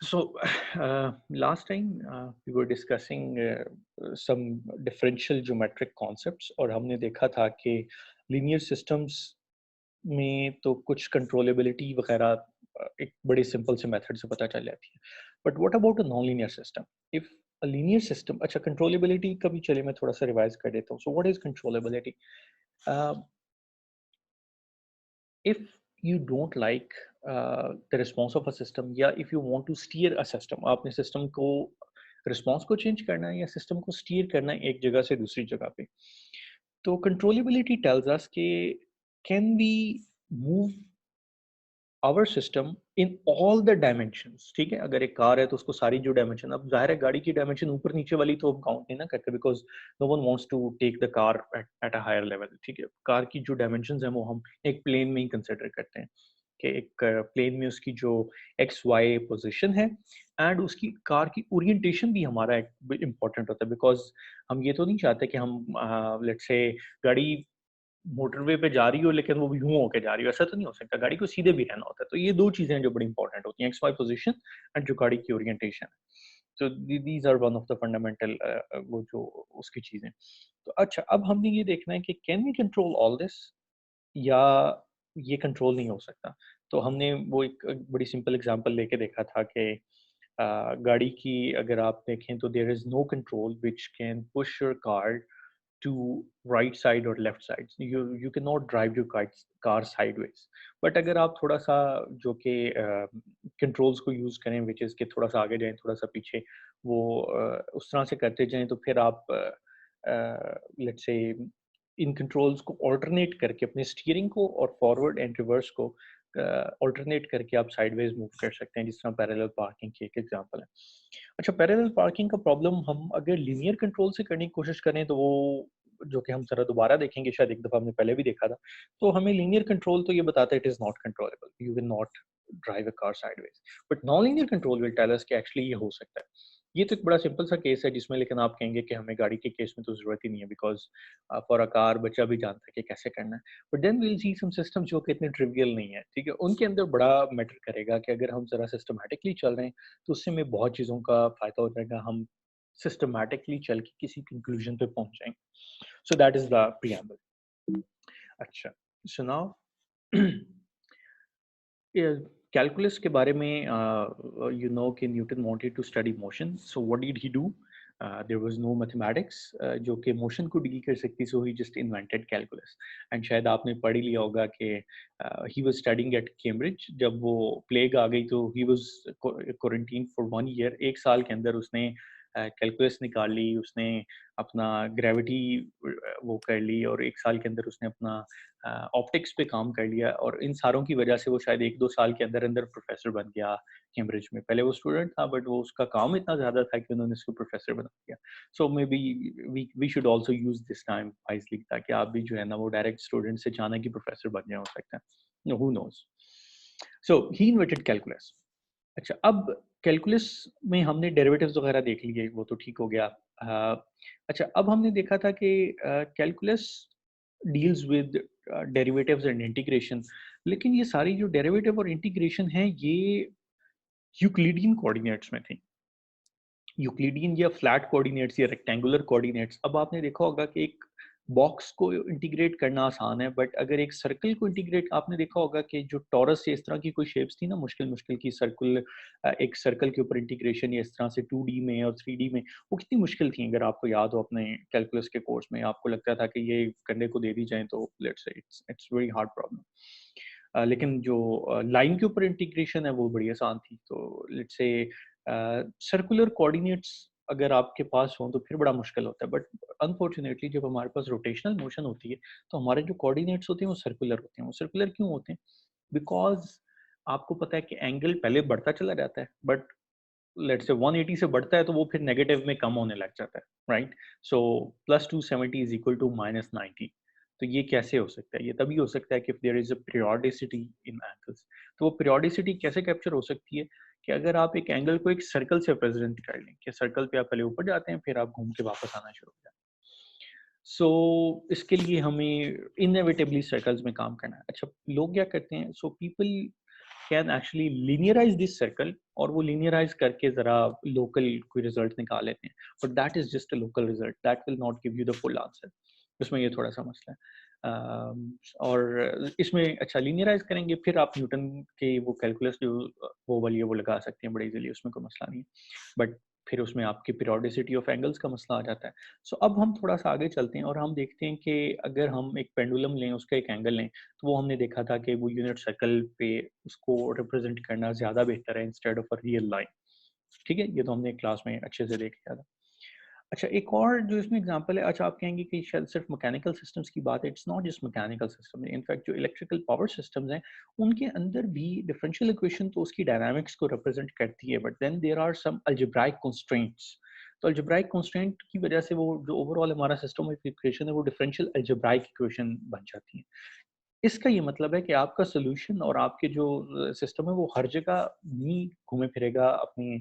So last time we were discussing some differential geometric concepts और हमने देखा था कि linear systems में तो कुछ controllability वगैरह एक बड़े simple से method से पता चल जाती है. But what about a non-linear system? If a linear system, अच्छा controllability का भी चलिए मैं थोड़ा सा revise कर देता हूँ. So what is controllability? Uh, if you don't like the response of a system या if you want to steer a system आपने system को response को change करना है या system को steer करना है एक जगह से दूसरी जगह पे तो controllability tells us कि can we move our system in all the dimensions ठीक है अगर एक कार है तो उसको सारी जो डायमेंशन अब जाहिर है गाड़ी की डायमेंशन ऊपर नीचे वाली तो हम काउंट नहीं ना करते because no one wants to take the car at a higher level ठीक है कार की जो डायमेंशंस हैं वो हम एक प्लेन में ही कंसिडर करते हैं कि एक प्लेन में उसकी जो एक्स वाई पोजीशन है एंड उसकी कार की ओरिएंटेशन भी हमारा एक इम्पॉर्टेंट होता है बिकॉज हम ये तो नहीं चाहते कि हम लेट्स से गाड़ी मोटरवे पे जा रही हो लेकिन वो यूं होके जा रही हो ऐसा तो नहीं हो सकता गाड़ी को सीधे भी रहना होता है तो ये दो चीजें हैं जो बड़ी इंपॉर्टेंट होती हैं एक्स वाई पोजीशन एंड जो गाड़ी की ओरिएंटेशन है तो these are one of the fundamental वो जो उसकी चीजें तो अच्छा अब हमने ये देखना है कि can we control all this या ये कंट्रोल नहीं हो सकता तो हमने वो एक बड़ी सिंपल एग्जांपल लेके देखा था कि गाड़ी की अगर आप देखें तो there is no control which can push your car to right side or left side you cannot drive your car sideways but अगर आप थोड़ा सा जो कि कंट्रोल्स को यूज करें which is कि थोड़ा सा आगे जाएं थोड़ा सा पीछे वो उस तरह से करते जाएं तो फिर आप लेट्स से इन कंट्रोल्स को ऑल्टरनेट करके अपने स्टीयरिंग को और फॉरवर्ड एंड रिवर्स को ऑल्टरनेट करके आप साइडवेज मूव कर सकते हैं जिस तरह पैरेलल पार्किंग की एक एग्जांपल है अच्छा पैरेलल पार्किंग का प्रॉब्लम हम अगर लीनियर कंट्रोल से करने की कोशिश करें तो वो जो कि हम जरा दोबारा देखेंगे शायद एक दफा हमने पहले भी देखा था तो हमें लीनियर कंट्रोल तो ये बताता है it is not controllable you will not drive a car sideways but non linear control will tell us कि एक्चुअली ये हो सकता है ये तो एक बड़ा सिंपल सा केस है जिसमें लेकिन आप कहेंगे कि हमें गाड़ी के केस में तो जरूरत ही नहीं है बिकॉज फॉर अ कार बच्चा भी जानता है कि कैसे करना है but then we'll see some system जो कि इतने ट्रिवियल नहीं है ठीक है उनके अंदर बड़ा मैटर करेगा कि अगर हम जरा सिस्टमैटिकली चल रहे हैं तो उससे हमें बहुत चीज़ों का फायदा हो जाएगा हम सिस्टमैटिकली चल के किसी कंक्लूजन पे पहुंच जाएंगे so that is the preamble अच्छा सो नाउ कैलकुलस के बारे में यू नो कि Newton wanted to study motion so what did he do there was no mathematics जो कि मोशन को डील कर सकती so he just invented calculus and शायद आपने पढ़ ही लिया होगा कि he was studying at Cambridge जब वो प्लेग आ गई तो he was quarantine for 1 year एक साल के अंदर उसने कैलकुलस निकाल ली उसने अपना ग्रेविटी वो कर ली और एक साल के अंदर उसने अपना ऑप्टिक्स पे काम कर लिया और इन सारों की वजह से वो शायद 1-2 साल के अंदर अंदर प्रोफेसर बन गया कैम्ब्रिज में पहले वो स्टूडेंट था बट वो उसका काम इतना ज़्यादा था कि उन्होंने उसको प्रोफेसर बना दिया so maybe we should also use this time wisely ताकि आप भी जो है ना वो डायरेक्ट स्टूडेंट से अचानक ही प्रोफेसर बन जाए हो सकता है who knows so he invented calculus अच्छा अब कैलकुलस में हमने डेरिवेटिव्स वगैरह देख लिए वो तो ठीक हो गया अच्छा अब हमने देखा था कि calculus deals with derivatives and integration लेकिन ये सारी जो डेरिवेटिव और इंटीग्रेशन है ये यूक्लिडियन कोऑर्डिनेट्स में थी यूक्लिडियन या फ्लैट कोऑर्डिनेट्स या रेक्टेंगुलर कोऑर्डिनेट्स अब आपने देखा होगा कि एक बॉक्स को इंटीग्रेट करना आसान है बट अगर एक सर्कल को इंटीग्रेट आपने देखा होगा कि जो टॉरस से इस तरह की कोई शेप्स थी ना मुश्किल मुश्किल की सर्कल एक सर्कल के ऊपर इंटीग्रेशन या इस तरह से 2D में और 3D में वो कितनी मुश्किल थी अगर आपको याद हो अपने कैलकुलस के कोर्स में आपको लगता था कि ये कंधे को दे दी जाए तो let's say it's very hard problem लेकिन जो लाइन के ऊपर इंटीग्रेशन है वो बड़ी आसान थी तो लेट्स से सर्कुलर कोऑर्डिनेट्स अगर आपके पास हो तो फिर बड़ा मुश्किल होता है बट अनफॉर्चुनेटली जब हमारे पास रोटेशनल मोशन होती है तो हमारे जो कोऑर्डिनेट्स होते हैं वो सर्कुलर होते हैं वो सर्कुलर क्यों होते हैं बिकॉज आपको पता है कि एंगल पहले बढ़ता चला जाता है बट लेट्स से 180 से बढ़ता है तो वो फिर नेगेटिव में कम होने लग जाता है right so +270 is equal to -90 तो ये कैसे हो सकता है ये तभी हो सकता है कि there is a periodicity in angles तो वो पीरियोडिसिटी कैसे कैप्चर हो सकती है कि अगर आप एक एंगल को एक सर्कल से प्रेजेंट कर लें कि सर्कल पे आप पहले ऊपर जाते हैं फिर आप घूम के वापस आना शुरू हो जाते हैं सो इसके लिए हमें इनएविटेबली सर्कल्स में काम करना है अच्छा लोग क्या करते हैं so people can actually linearize this circle, और वो लीनियराइज करके जरा लोकल कोई रिजल्ट निकाल लेते हैं, but that is just a local result, that will not give you the full answer. उसमें ये थोड़ा सा मसला है। और इसमें अच्छा लीनियराइज करेंगे, फिर आप न्यूटन के वो कैलकुलस जो वो वाली है वो लगा सकते हैं बड़े इजीली, उसमें कोई मसला नहीं है। बट फिर उसमें आपकी पीरियोडिसिटी ऑफ एंगल्स का मसला आ जाता है। सो अब हम थोड़ा सा आगे चलते हैं और हम देखते हैं कि अगर हम एक पेंडुलम लें, उसका एक एंगल लें, तो वो हमने देखा था कि वो यूनिट सर्कल पे उसको रिप्रेजेंट करना ज़्यादा बेहतर है instead of a real line. ठीक है, ये तो हमने क्लास में अच्छे से देख लिया था। अच्छा, एक और जो इसमें एग्जांपल है, अच्छा आप कहेंगे कि शायद सिर्फ मैकेनिकल सिस्टम्स की बात है, it's not just mechanical system, in fact जो इलेक्ट्रिकल पावर सिस्टम्स हैं उनके अंदर भी डिफरेंशियल इक्वेशन तो उसकी डायनामिक्स को रिप्रेजेंट करती है, but then there are some algebraic constraints. तो अलजेब्राइक कंस्ट्रेंट की वजह से वो जो ओवरऑल हमारा सिस्टम ऑफ इक्वेशन है वो डिफरेंशियल अलजेब्राइक इक्वेशन बन जाती है। इसका ये मतलब है कि आपका सॉल्यूशन और आपके जो सिस्टम है वो हर जगह नहीं घूमे फिरेगा अपनी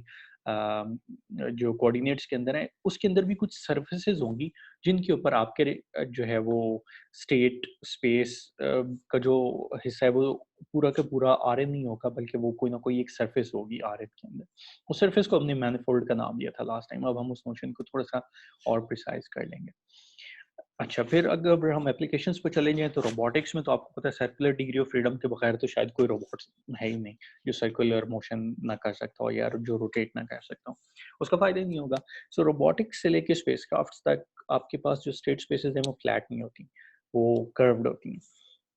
जो कोऑर्डिनेट्स के अंदर है, उसके अंदर भी कुछ सर्फेसेस होंगी जिनके ऊपर आपके जो है वो स्टेट स्पेस का जो हिस्सा है वो पूरा का पूरा आर एन नहीं होगा, बल्कि वो कोई ना कोई एक सरफेस होगी आर एन के अंदर। उस सरफेस को हमने मैनिफोल्ड का नाम दिया था लास्ट टाइम, अब हम उस नोशन को थोड़ा सा और प्रिसाइज कर लेंगे। अच्छा, फिर अगर हम एप्लीकेशंस पे चले जाएँ तो रोबोटिक्स में तो आपको पता है सर्कुलर डिग्री ऑफ फ्रीडम के बगैर तो शायद कोई रोबोट्स है ही नहीं, जो सर्कुलर मोशन ना कर सकता हो या जो रोटेट ना कर सकता हो। उसका फ़ायदा ही नहीं होगा। सो रोबोटिक्स से लेके स्पेसक्राफ्ट्स तक आपके पास जो स्टेट स्पेसेस हैं वो फ्लैट नहीं होती, वो कर्व्ड होती हैं।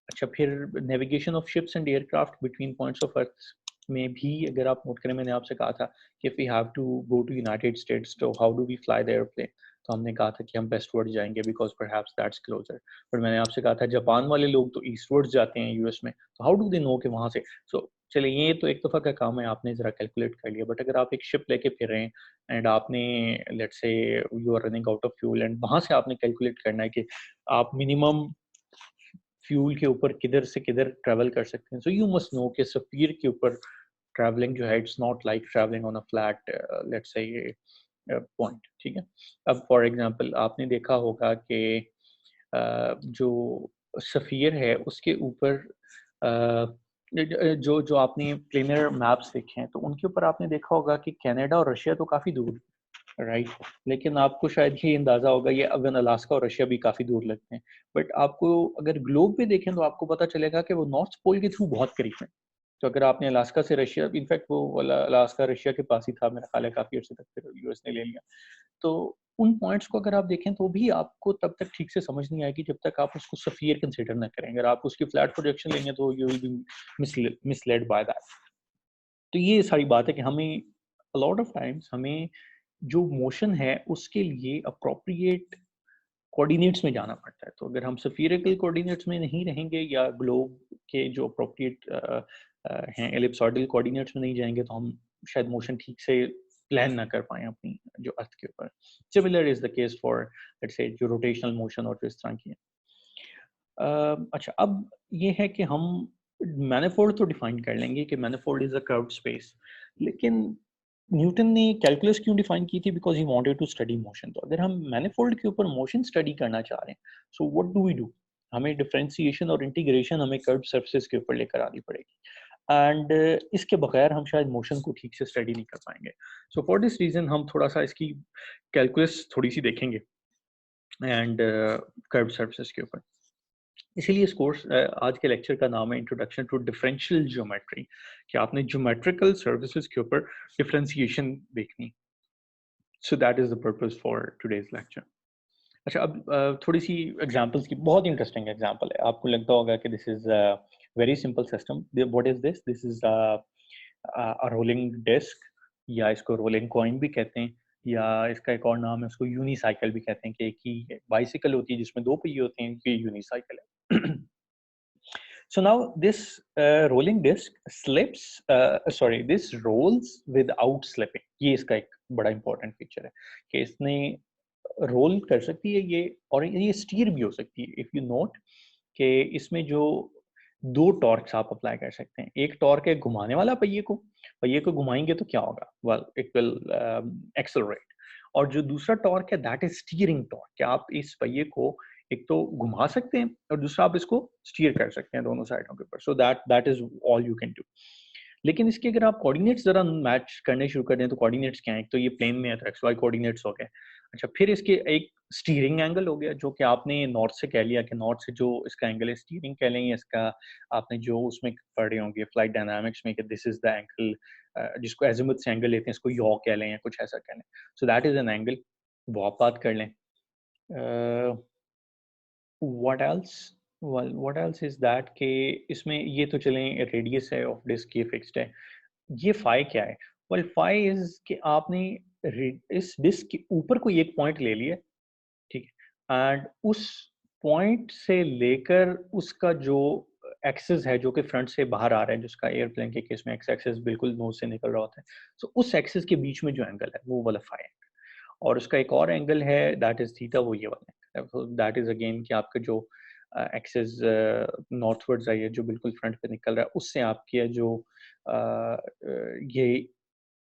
अच्छा, फिर navigation of ships and aircraft between points of earth में भी अगर आप नोट करें, मैंने आपसे कहा था कि if we have to go to United States, तो how do we fly the airplane? तो हमने कहा था कि हम वेस्टवर्ड जाएंगे because perhaps that's closer. But मैंने आपसे कहा था जापान वाले लोग तो ईस्टवर्ड्स जाते हैं यूएस में, तो हाउ डू दे नो कि वहाँ से। सो चलिए, ये तो एक दफ़ा का काम है, आपने ज़रा कैलकुलेट कर लिया। बट अगर आप एक शिप लेके फिर रहे हैं एंड आपने let's say you are running out of fuel, and वहाँ से आपने कैलकुलेट करना है कि आप मिनिमम फ्यूल के ऊपर किधर से किधर ट्रैवल कर सकते हैं। सो यू मस्ट नो कि सफ़ीर के ऊपर ट्रैवलिंग जो है it's not like travelling on a flat let's say point. ठीक है, अब फॉर एग्जांपल आपने देखा होगा कि जो सफ़ीर है उसके ऊपर जो जो आपने प्लेनर मैप्स देखे हैं तो उनके ऊपर आपने देखा होगा कि कनाडा और रशिया तो काफ़ी दूर, राइट? लेकिन आपको शायद ये अंदाज़ा होगा, ये अवन अलास्का और रशिया भी काफ़ी दूर लगते हैं। बट आपको अगर ग्लोब पे देखें तो आपको पता चलेगा कि वो नॉर्थ पोल के थ्रू बहुत करीब है। तो अगर आपने अलास्का से रशिया, इनफैक्ट वो वाला अलास्का रशिया के पास ही था मेरा ख्याल है, काफ़ी अर्से तक फिर यूएस ने ले लिया। तो उन पॉइंट्स को अगर आप देखें तो भी आपको तब तक ठीक से समझ नहीं आएगी जब तक आप उसको सफ़ीर कंसीडर ना करें। अगर आप उसकी फ्लैट प्रोजेक्शन लेंगे तो you will be misled by that. तो ये सारी बात है कि हमें अ लॉट ऑफ टाइम्स हमें जो मोशन है उसके लिए अप्रोप्रिएट कोऑर्डिनेट्स में जाना पड़ता है। तो अगर हम स्फीरिकल कोऑर्डिनेट्स में नहीं रहेंगे या ग्लोब के जो अप्रोप्रिएट हैं एलिप्सॉइडल कोऑर्डिनेट्स में नहीं जाएंगे तो हम शायद मोशन ठीक से प्लान ना कर पाएँ अपनी जो अर्थ के ऊपर। Similar is the case for let's say जो रोटेशनल मोशन और जो इस तरह की है। अच्छा, अब ये है कि हम मैनिफोल्ड तो डिफाइन कर लेंगे कि manifold is a curved space, लेकिन न्यूटन ने कैलकुलस क्यों डिफाइन की थी? Because he wanted to study motion. तो अगर हम मैनिफोल्ड के ऊपर मोशन स्टडी करना चाह रहे हैं, so what do we do? हमें डिफरेंशिएशन और इंटीग्रेशन हमें कर्व्ड सरफेस के ऊपर लेकर आनी पड़ेगी, एंड इसके बगैर हम शायद मोशन को ठीक से स्टडी नहीं कर पाएंगे। सो फॉर दिस रीज़न हम थोड़ा सा इसकी कैलकुलस थोड़ी सी देखेंगे एंड कर्व्ड सरफेस के ऊपर। इसीलिए इस कोर्स आज के लेक्चर का नाम है इंट्रोडक्शन टू डिफरेंशियल ज्योमेट्री, कि आपने ज्योमेट्रिकल सर्फेसेस के ऊपर डिफरेंशिएशन देखनी। सो that is the purpose for today's lecture. अच्छा, अब थोड़ी सी एग्जांपल्स की, बहुत इंटरेस्टिंग एग्जांपल है। आपको लगता होगा कि this is very simple system. What is this? This is a rolling disc, या इसको रोलिंग कॉइन भी कहते हैं, या इसका एक और नाम है, उसको यूनिसाइकिल भी कहते हैं, कि एक ही बाइसिकल होती है जिसमें दो पहिए होते हैं, ये यूनिसाइकिल है। So now this rolling disc slips, sorry, this rolls without slipping. ये इसका एक बड़ा important feature है कि इसने रोल कर सकती है ये, और ये स्टीयर भी हो सकती है। इफ यू नोट कि इसमें जो दो टॉर्क्स आप अप्लाई कर सकते हैं, एक टॉर्क है घुमाने वाला पहिए को घुमाएंगे तो क्या होगा? Well, it will accelerate. और जो दूसरा टॉर्क है दैट इज स्टीयरिंग टॉर्क, कि आप इस पहिए को एक तो घुमा सकते हैं और दूसरा आप इसको स्टीयर कर सकते हैं दोनों साइडों के ऊपर। सो that is all you can do. लेकिन इसके अगर आप कोऑर्डिनेट्स ज़रा मैच करने शुरू कर दें तो कोऑर्डिनेट्स क्या हैं? एक तो ये प्लेन में है तो एक्स वाई कोऑर्डिनेट्स हो गए। अच्छा, फिर इसके एक स्टीयरिंग एंगल हो गया जो कि आपने नॉर्थ से कह लिया कि नॉर्थ से जो इसका एंगल है स्टीयरिंग कह लें, या इसका आपने जो उसमें पढ़ रहे होंगे फ्लाइट डायनामिक्स में कि दिस इज़ द एंगल, जिसको एज़िमुथ से एंगल लेते हैं इसको यॉ कह लें या कुछ ऐसा कह लें। So that is an angle, वो आप बात कर लें। What else well what else is that कि इसमें ये तो चलें रेडियस है ऑफ डिस्क ये फिक्स्ड है। ये फाई क्या है? वेल फाई इज़ कि आपने इस डिस्क के ऊपर कोई एक पॉइंट ले लिया, ठीक है? एंड उस पॉइंट से लेकर उसका जो एक्सिस है जो कि फ्रंट से बाहर आ रहा है, जिसका एयरप्लेन के केस में एक्स एक्सिस बिल्कुल नोज से निकल रहा होता है। सो उस एक्सिस के बीच में जो एंगल है वो वाला फाई है। और उसका एक और एंगल है दैट इज़ थीटा, वो ये वाला एंगल है। तो दैट इज़ अगेन कि आपका जो एक्सिस नॉर्थवर्ड्स है, ये जो बिल्कुल फ्रंट पे निकल रहा है, उससे आपकी जो ये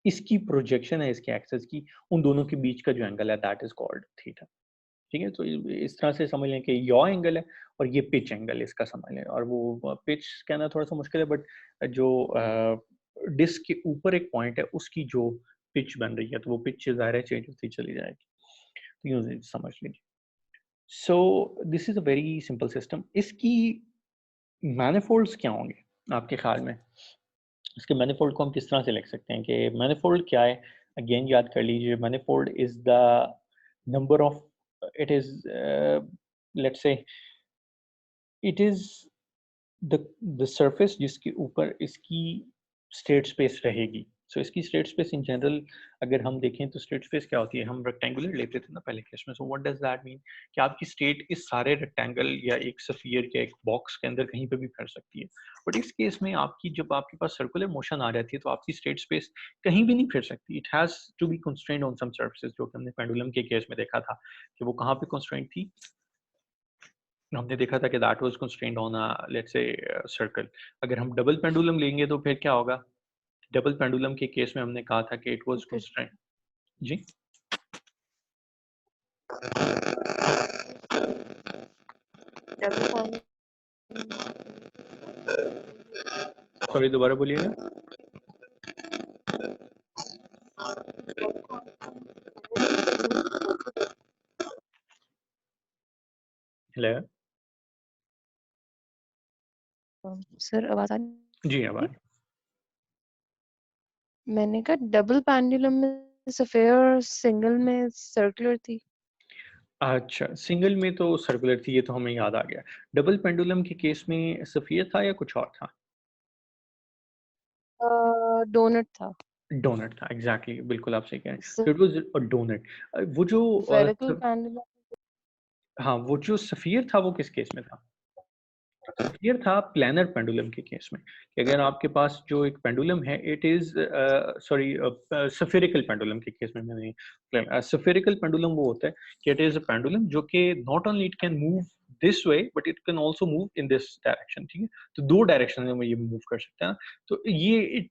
इसकी प्रोजेक्शन है इसके एक्सिस की, उन दोनों के बीच का जो एंगल है दैट इज़ कॉल्ड थीटा। ठीक है? तो इस तरह से समझ लें कि यॉ एंगल है और ये पिच एंगल इसका समझ लें। और वो पिच कहना थोड़ा-सा मुश्किल है, बट जो डिस्क के ऊपर एक पॉइंट है उसकी जो पिच बन रही है, तो वो पिच ज़ाहिर है चेंज होती चली जाएगी। तो यूँ समझ लीजिए। So this is a very simple system. इसकी मैनिफोल्ड्स क्या होंगे आपके ख़्याल में? इसके मैनिफोल्ड को हम किस तरह से लिख सकते हैं कि मैनिफोल्ड क्या है? अगेन याद कर लीजिए, manifold is the number of, it is let's से इट इज़ द सरफेस जिसके ऊपर इसकी स्टेट स्पेस रहेगी। सो इसकी स्टेट स्पेस इन जनरल अगर हम देखें तो स्टेट स्पेस क्या होती है? हम रेक्टेंगुलर लेते थे ना पहले केस में। So what does that mean कि आपकी स्टेट इस सारे रेक्टेंगल या एक स्फीयर या एक बॉक्स के अंदर कहीं पे भी फैल सकती है। बट इस केस में आपकी जब आपके पास सर्कुलर मोशन आ जाती है तो आपकी स्टेट स्पेस कहीं भी नहीं फिर सकती। It has to be constrained on some surfaces, जो कि हमने पेंडुलम के केस में देखा था कि वो कहाँ पे कंस्ट्रेंट थी। हमने देखा था कि that was constrained on let's say circle. अगर हम डबल पेंडुलम लेंगे तो फिर क्या होगा? डबल पेंडुलम के केस में हमने कहा था कि इट वाज फिर कंस्ट्रेंट। जी, डबल पॉइंट सॉरी दोबारा बोलिएगा। हेलो। सर आवाज आ रही जी, अब आ है? रही है। मैंने कहा डबल पेंडुलम में सफेयर और सिंगल में सर्कुलर थी। अच्छा, सिंगल में तो सर्कुलर थी, ये तो हमें याद आ गया। डबल पेंडुलम के केस में सफ़ियर था या कुछ और था? डोनट था। डोनट था, एग्ज़ैक्टली, बिल्कुल आप सही कह रहे हैं। तो इट वाज़ अ डोनट। वो जो स्फेरिकल पेंडुलम हाँ, वो जो सफ़ियर था वो किस केस में था? सफ़ियर था प्लैनर पेंडुलम के केस में, कि अगर आपके पास जो एक पेंडुलम है it is sorry spherical pendulum के केस में मैंने स्फेरिकल पेंडुलम वो होता है कि इट इज़ अ पेंडुलम जो कि not only it can move this way but it can also move in this direction, ठीक है? तो 2 डायरेक्शन में ये मूव कर सकता है। तो ये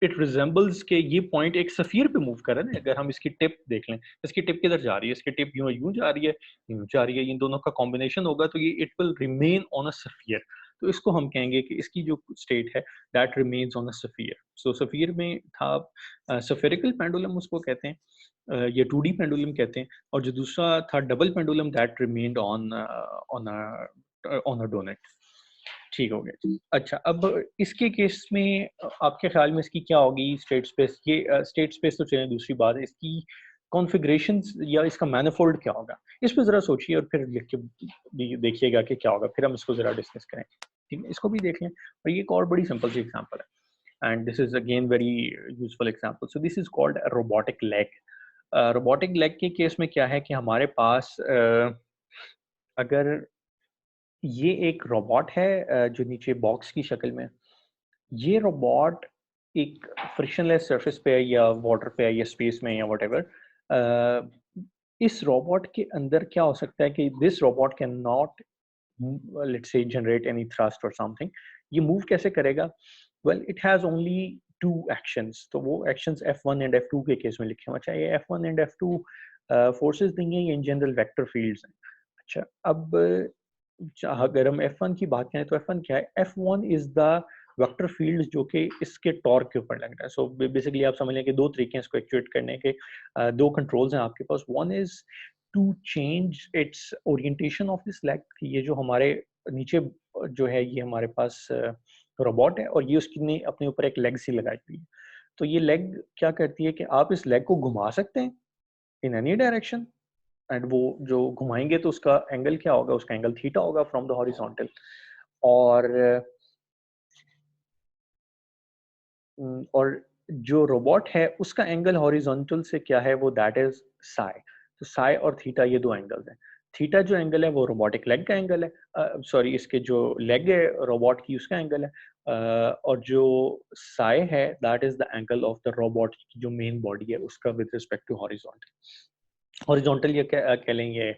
इट रिज़ेम्बल्स के ये पॉइंट एक सफ़ियर पे मूव कर रहा है ना। अगर हम इसकी टिप देख लें, इसकी टिप किधर जा रही है? इसकी टिप यूँ जा रही है, जा रही है, इन दोनों का कॉम्बिनेशन होगा तो ये it will remain on a sphere. तो इसको हम कहेंगे कि इसकी जो स्टेट है that remains on a sphere. So sphere में था स्फेरिकल पेंडुलम उसको कहते हैं, या 2D पेंडुलम कहते हैं। और जो दूसरा था double pendulum that remained on a donut. ठीक हो गया जी। अच्छा, अब इसके केस में आपके ख्याल में इसकी क्या होगी स्टेट स्पेस? ये स्टेट स्पेस तो चलिए दूसरी बात है, इसकी कॉन्फ़िगरेशंस या इसका मैनिफोल्ड क्या होगा? इस पे ज़रा सोचिए और फिर लिख के देखिएगा कि क्या होगा, फिर हम इसको ज़रा डिस्कस करें। ठीक है? इसको भी देख लें। और ये एक और बड़ी सिंपल सी एग्ज़ाम्पल है and this is again very useful example. So this is called a robotic leg. Robotic leg के केस में क्या है कि हमारे पास अगर ये एक रोबोट है जो नीचे बॉक्स की शक्ल में है। ये रोबोट एक फ्रिक्शनलेस सरफेस पे है या वाटर पे है या स्पेस में है या व्हाटएवर। इस रोबोट के अंदर क्या हो सकता है कि this robot can not let's say generate any thrust और समथिंग। ये मूव कैसे करेगा? Well it has only two actions. तो वो एक्शंस F1 एंड F2 के केस में लिखे हुए। अच्छा, ये F1 एंड F2 फोर्सेस नहीं है, ये इन जनरल वेक्टर फील्ड्स हैं। अच्छा, अब अगर हम F1 की बात करें तो F1 क्या है? F1 is the vector field जो कि इसके टॉर्क के ऊपर लग रहा है। सो बेसिकली आप समझ लें कि दो तरीके हैं इसको एक्चुएट करने के, दो कंट्रोल्स हैं आपके पास। One is to change its orientation of this leg, ये जो हमारे नीचे जो है ये हमारे पास रोबोट है और ये उसकी ने अपने ऊपर एक लेग सी लगाई हुई है। तो ये लेग क्या करती है कि आप इस लेग को घुमा सकते हैं इन एनी डायरेक्शन, एंड वो जो घुमाएंगे तो उसका एंगल क्या होगा, उसका एंगल थीटा होगा फ्रॉम द हॉरिजॉन्टल। और और जो रोबोट है उसका एंगल हॉरिजॉन्टल से क्या है, वो दैट इज साई। तो साई और थीटा ये दो एंगल्स हैं। थीटा जो एंगल है वो रोबोटिक लेग का एंगल है, सॉरी इसके जो लेग है रोबोट की उसका एंगल है, और जो साई है that is the angle of the robot की जो मेन बॉडी है उसका with respect to horizontal. Horizontal ये कह लेंगे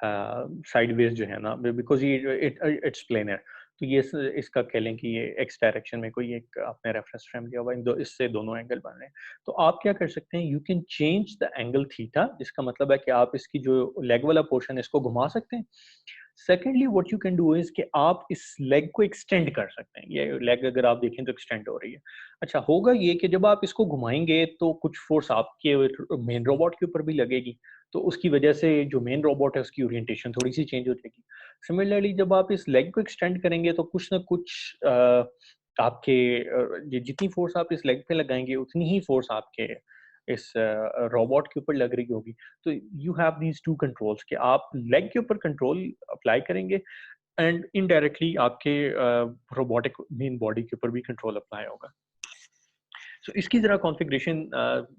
साइडवेज जो है ना, बिकॉज ये इट्स प्लेनर। तो ये इसका कह लें कि ये एक्स डायरेक्शन में कोई एक आपने रेफरेंस फ्रेम लिया हुआ, इन दो इससे दोनों एंगल बन रहे हैं। तो आप क्या कर सकते हैं, you can change the angle theta, जिसका मतलब है कि आप इसकी जो लेग वाला पोर्शन है इसको घुमा सकते हैं। Secondly what you can do is कि आप इस लेग को एक्सटेंड कर सकते हैं। ये लेग अगर आप देखें तो एक्सटेंड हो रही है। अच्छा होगा ये कि जब आप इसको घुमाएंगे तो कुछ फोर्स आपके मेन रोबोट के ऊपर भी लगेगी, तो उसकी वजह से जो मेन रोबोट है उसकी ओरिएंटेशन थोड़ी सी चेंज हो जाएगी। सिमिलरली जब आप इस लेग को एक्सटेंड करेंगे तो कुछ ना कुछ आपके जितनी फोर्स आप इस लेग पे लगाएंगे उतनी ही फोर्स आपके इस रोबोट के ऊपर लग रही होगी। तो you have these two controls कि आप लेग के ऊपर कंट्रोल अप्लाई करेंगे एंड इनडायरेक्टली आपके रोबोटिक मेन बॉडी के ऊपर भी कंट्रोल अप्लाई होगा। सो इसकी ज़रा कॉन्फ़िगरेशन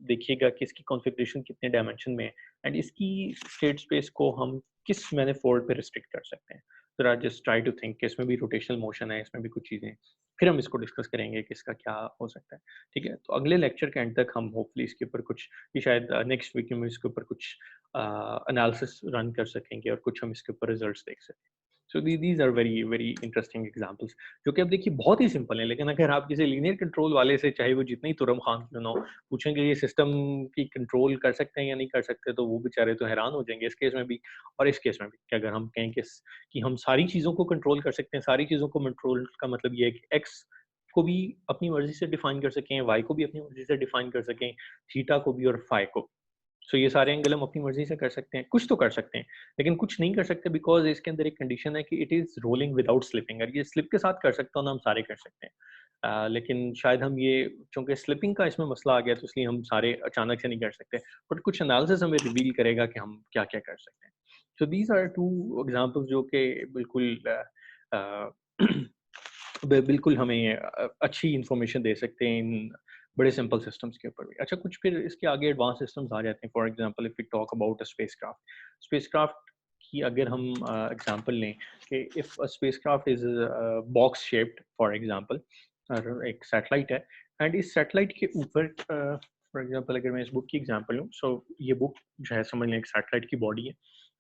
देखिएगा कि इसकी कॉन्फ़िगरेशन कितने डायमेंशन में है एंड इसकी स्टेट स्पेस को हम किस मैनिफोल्ड पे रिस्ट्रिक्ट कर सकते हैं। ज़रा जस्ट ट्राई टू थिंक कि इसमें भी रोटेशनल मोशन है, इसमें भी कुछ चीज़ें, फिर हम इसको डिस्कस करेंगे कि इसका क्या हो सकता है। ठीक है? तो अगले लेक्चर के एंड तक हम होपफुली इसके ऊपर कुछ, ये शायद नेक्स्ट वीक में इसके ऊपर कुछ एनालिसिस रन कर सकेंगे और कुछ हम इसके ऊपर रिजल्ट्स देख सकें। So these are very very interesting examples, जो कि अब देखिए बहुत ही सिंपल है, लेकिन अगर आप किसी लीनियर कंट्रोल वाले से, चाहे वो जितना ही तुरम खान क्यों ना हो, पूछेंगे ये सिस्टम की कंट्रोल कर सकते हैं या नहीं कर सकते, तो वो बेचारे तो हैरान हो जाएंगे इस केस में भी और इस केस में भी। कि अगर हम कहें कि हम सारी चीज़ों को कंट्रोल कर सकते हैं, सारी चीज़ों को कंट्रोल का मतलब ये है कि एक्स को भी अपनी मर्जी से डिफाइन कर सकें, वाई को भी अपनी मर्जी से डिफाइन कर सकें, थीटा को भी और फाई को। सो ये सारे एंगल हम अपनी मर्जी से कर सकते हैं, कुछ तो कर सकते हैं, लेकिन कुछ नहीं कर सकते बिकॉज इसके अंदर एक कंडीशन है कि it is rolling without slipping. अगर ये स्लिप के साथ कर सकता हो ना, हम सारे कर सकते हैं। लेकिन शायद हम ये, चूंकि स्लिपिंग का इसमें मसला आ गया तो इसलिए हम सारे अचानक से नहीं कर सकते, बट कुछ एनालिसिस हमें रिवील करेगा कि हम क्या क्या कर सकते हैं। So these are two examples जो कि बिल्कुल बिल्कुल हमें अच्छी इंफॉर्मेशन दे सकते हैं इन बड़े सिंपल सिस्टम्स के ऊपर भी। अच्छा कुछ फिर इसके आगे एडवांस सिस्टम्स आ जाते हैं। For example if we talk about a spacecraft की अगर हम एग्जांपल लें कि if a spacecraft is box shaped for example, और एक सैटेलाइट है एंड इस सैटेलाइट के ऊपर फॉर एग्जांपल अगर मैं इस बुक की एग्जांपल लूँ, सो ये बुक जो है समझ लें एक सैटेलाइट की बॉडी है।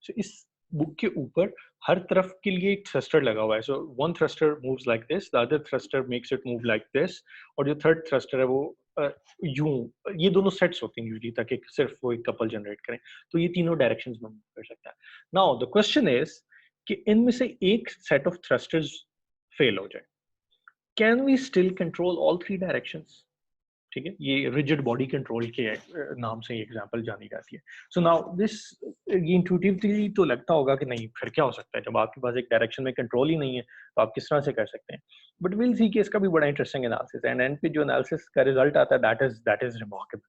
सो इस बुक के ऊपर हर तरफ के लिए एक थ्रस्टर लगा हुआ है। So one thruster moves like this, the other thruster makes it move like this, और जो थर्ड थ्रस्टर है वो यूं, ये दोनों सेट्स होते हैं यूजली ताकि सिर्फ वो एक कपल जनरेट करें। तो ये तीनों डायरेक्शंस में मूव कर सकता है। नाउ द क्वेश्चन इज कि इनमें से एक सेट ऑफ थ्रस्टर्स फेल हो जाए, can we still control all three directions? ठीक है, ये रिजिड बॉडी कंट्रोल के नाम से ये एग्जांपल जानी जाती है। सो नाउ दिस, ये इंट्यूटिवली तो लगता होगा कि नहीं फिर क्या हो सकता है, जब आपके पास एक डायरेक्शन में कंट्रोल ही नहीं है तो आप किस तरह से कर सकते हैं। बट विल सी कि इसका भी बड़ा इंटरेस्टिंग एनालिसिस है, एंड एंड पे जो एनालिसिस का रिजल्ट आता है दैट इज रिमार्केबल।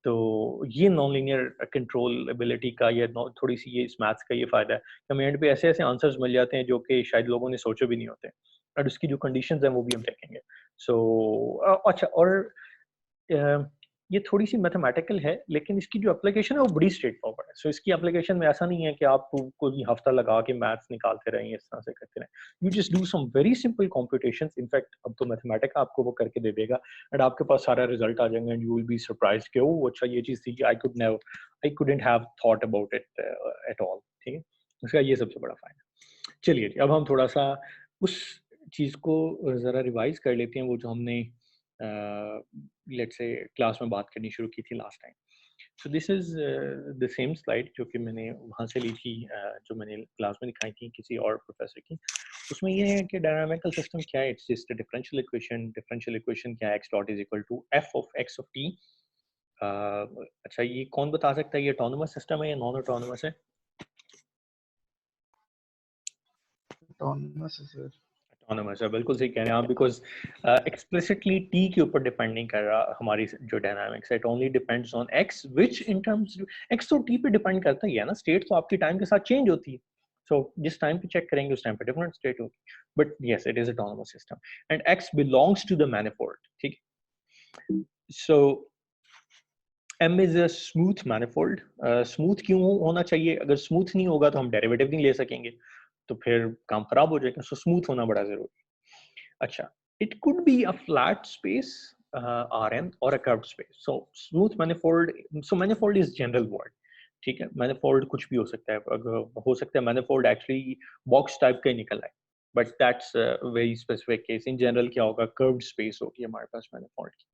तो ये नॉन लीनियर कंट्रोल एबिलिटी का, या थोड़ी सी ये इस मैथ्स का ये फायदा है कि हमें एंड पे ऐसे ऐसे आंसर्स मिल जाते हैं जो कि शायद लोगों ने सोचे भी नहीं होते, और उसकी जो कंडीशंस हैं वो भी हम देखेंगे। सो अच्छा, और ये थोड़ी सी मैथमेटिकल है, लेकिन इसकी जो एप्लीकेशन है वो बड़ी स्ट्रेट फॉरवर्ड है। सो इसकी एप्लीकेशन में ऐसा नहीं है कि आप कोई हफ्ता लगा के मैथ्स निकालते रहें, इस तरह से करते रहें। You just do some very simple competitions. In fact अब तो मैथमेटिक आपको वो करके दे देगा एंड आपके पास सारा रिजल्ट आ जाएगा and you will be surprised कि ओह अच्छा ये चीज़ थी, I couldn't have thought about it at all. ठीक है, उसका ये सबसे बड़ा फायदा। चलिए जी, अब हम थोड़ा सा उस चीज़ को ज़रा रिवाइज कर लेते हैं, वो जो हमने लेट्स से क्लास में बात करनी शुरू की थी last time. So this is the same slide जो कि मैंने वहाँ से ली थी, जो मैंने क्लास में दिखाई थी किसी और प्रोफेसर की। उसमें ये है कि डायनामिकल सिस्टम क्या है, it's just a differential equation. Differential equation क्या है, x dot is equal to f of x of t. अच्छा, ये कौन बता सकता है ये ऑटोनोमस सिस्टम है या नॉन ऑटोनोमस है? ऑटोनमस है सर। ऑटोनोमस है, बिल्कुल सही कह रहे हैं आप, बिकॉज एक्सप्लिसिटली टी के ऊपर डिपेंड नहीं कर रहा हमारी जो डायनामिक्स है। It only depends on x, which in terms x तो टी पे डिपेंड करता ही है ना। स्टेट तो आपकी टाइम के साथ चेंज होती है, सो जिस टाइम पे चेक करेंगे उस टाइम पे डिफरेंट स्टेट होगी। But yes, it is autonomous system and x belongs to the manifold. ठीक है, so M is a smooth manifold। Smooth क्यों होना चाहिए? अगर स्मूथ नहीं होगा तो हम डेरिवेटिव नहीं ले सकेंगे, तो फिर काम खराब हो जाएगा। सो स्मूथ होना बड़ा जरूरी है। अच्छा, it could be a flat space Rn or a curved space। So smooth manifold, so manifold is general word। ठीक है, manifold कुछ भी हो सकता है। अगर हो सकता है manifold actually box type का ही निकल आए, but that's a very specific case। in general क्या होगा, curved space होगी हमारे पास manifold की।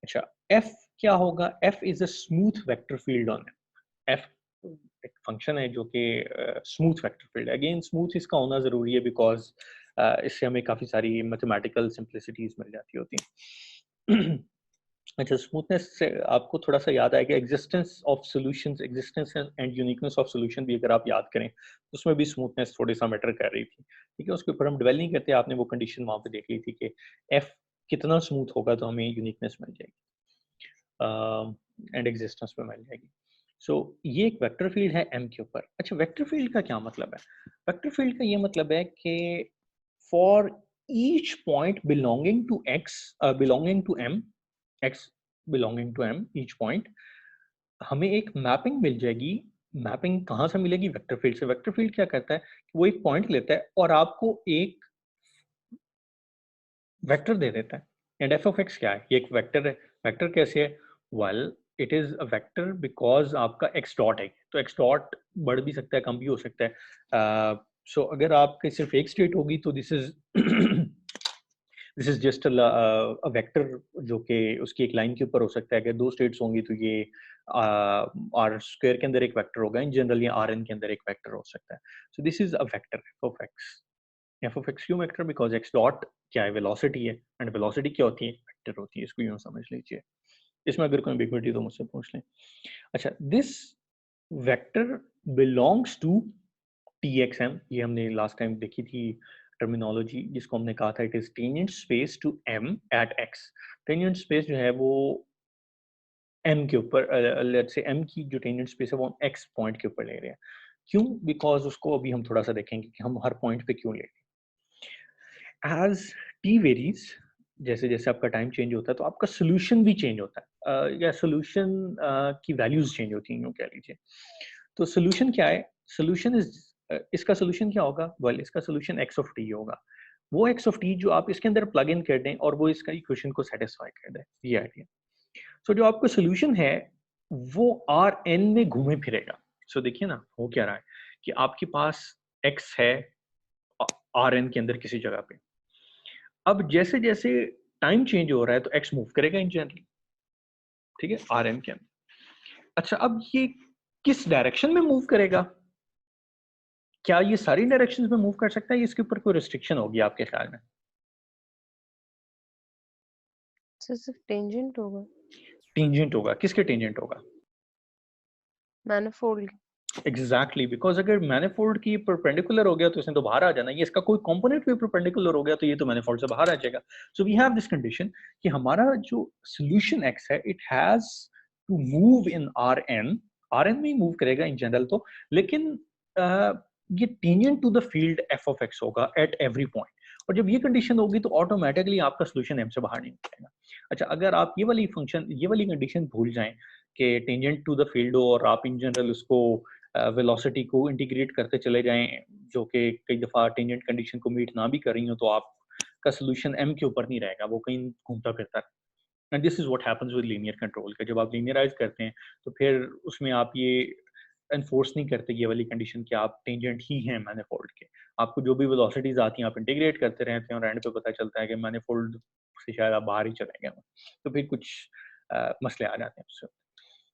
अच्छा, F क्या होगा? F is a smooth vector field on F। एक फंक्शन है जो कि स्मूथ वेक्टर फील्ड है। अगेन स्मूथ इसका होना जरूरी है बिकॉज इससे हमें काफी सारी मैथमेटिकल सिंप्लिसिटीज मिल जाती होती हैं। अच्छा, स्मूथनेस से आपको थोड़ा सा याद आएगा existence of solutions, existence and uniqueness of solution भी अगर आप याद करें तो उसमें भी स्मूथनेस थोड़ी सा मैटर कर रही थी। ठीक है, उसके ऊपर हम डिवेल नहीं करते। आपने वो कंडीशन वहां पे देख ली थी कि एफ कितना स्मूथ होगा तो हमें यूनिकनेस मिल जाएगी एंड एग्जिस्टेंस पे मिल जाएगी। सो ये एक वेक्टर फील्ड है एम के ऊपर। अच्छा, वेक्टर फील्ड का क्या मतलब है? वेक्टर फील्ड का ये मतलब है कि for each point belonging to x, belonging to M, x belonging to M, each point, हमें एक मैपिंग मिल जाएगी। मैपिंग कहाँ से मिलेगी? वेक्टर फील्ड से। वेक्टर फील्ड क्या करता है, वो एक पॉइंट लेता है और आपको एक वेक्टर दे देता है। एंड एफ ऑफ एक्स क्या है? ये एक वेक्टर है। वेक्टर कैसे है? Well, it is a vector because आपका एक्स डॉट है, तो एक्स डॉट बढ़ भी सकता है, कम भी हो सकता है। सो अगर आपके सिर्फ एक स्टेट होगी तो this is this is just a vector जो कि उसकी एक लाइन के ऊपर हो सकता है। अगर दो स्टेट्स होंगी तो ये आर स्क्वायर के अंदर एक वेक्टर होगा। इन जनरल ये आर एन के अंदर एक वेक्टर हो सकता है। So this is a vector of x. F of x क्यों वेक्टर? बिकॉज एक्स डॉट क्या है? वेलोसिटी है, एंड वेलोसिटी क्या होती है? वेक्टर होती है। इसको यूं समझ लीजिए। इसमें अगर कोई एम्बिग्युइटी तो मुझसे पूछ लें। अच्छा, this vector belongs to T x M. ये हमने लास्ट टाइम देखी थी टर्मिनोलॉजी, जिसको हमने कहा था it is tangent space to M at x. Tangent space जो है वो एम के ऊपर, लेट्स से एम की जो टेंजेंट स्पेस है वो एक्स पॉइंट के ऊपर ले रहे हैं। क्यों? बिकॉज उसको अभी हम थोड़ा सा देखेंगे कि हम हर पॉइंट पे क्यों ले रहे हैं। एज टी वेरीज, जैसे जैसे आपका टाइम चेंज होता है तो आपका सोल्यूशन भी चेंज होता है, या सोल्यूशन की वैल्यूज चेंज होती हैं, यूँ कह लीजिए। तो सोल्यूशन क्या है? सोल्यूशन इज, इसका सोल्यूशन क्या होगा? वेल, इसका सोल्यूशन एक्स ऑफ टी होगा। वो एक्स ऑफ टी जो आप इसके अंदर प्लग इन कर दें और वो इसका इक्वेशन को सेटिस्फाई कर दे, ये आइडिया। सो जो आपका सोल्यूशन है वो आर एन में घूमे फिरेगा। सो देखिए ना, हो क्या रहा है कि आपके पास एक्स है आर एन के अंदर किसी जगह पे। अब जैसे जैसे टाइम चेंज हो रहा है तो एक्स मूव करेगा इन जनरल। ठीक है, आर एन के अंदर। अच्छा, अब ये किस डायरेक्शन में मूव करेगा? क्या ये सारी डायरेक्शंस में मूव कर सकता है? इसके ऊपर कोई रिस्ट्रिक्शन होगी आपके ख्याल में? सिर्फ टेंजेंट होगा, टेंजेंट होगा। किसके टेंजेंट होगा? मैनिफोल्ड। एग्जैक्टली, बिकॉज अगर मैनिफोल्ड की परपेंडिकुलर हो गया तो इसने तो बाहर आ जाना। ये इसका कोई कंपोनेंट भी परपेंडिकुलर हो गया तो ये तो मैनिफोल्ड से बाहर आ जाएगा। So we have this condition कि हमारा जो सोल्यूशन एक्स है it has to move in R n. R n में ही मूव करेगा इन जनरल तो, लेकिन ये tangent to the field f of x होगा एट एवरी पॉइंट। और जब ये कंडीशन होगी तो ऑटोमेटिकली आपका सोल्यूशन एम से बाहर नहीं निकलेगा। अच्छा, अगर आप ये वाली फंक्शन, ये वाली कंडीशन भूल जाएं कि टेंजेंट टू द फील्ड हो और आप इन जनरल उसको वेलोसिटी को इंटीग्रेट करते चले जाएं, जो कि कई दफ़ा टेंजेंट कंडीशन को मीट ना भी कर रही हो, तो आपका सोल्यूशन एम के ऊपर नहीं रहेगा, वो कहीं घूमता फिरता है। And this is what happens with linear control. का जब आप लीनियराइज करते हैं तो फिर उसमें आप ये एनफोर्स नहीं करते ये वाली कंडीशन कि आप टेंजेंट ही हैं मैनिफोल्ड के। आपको जो भी वेलोसिटीज आती हैं आप इंटीग्रेट करते रहते हैं और एंड पे पता चलता है कि मैनिफोल्ड से शायद आप बाहर ही चले गए, तो फिर कुछ मसले आ जाते हैं उससे।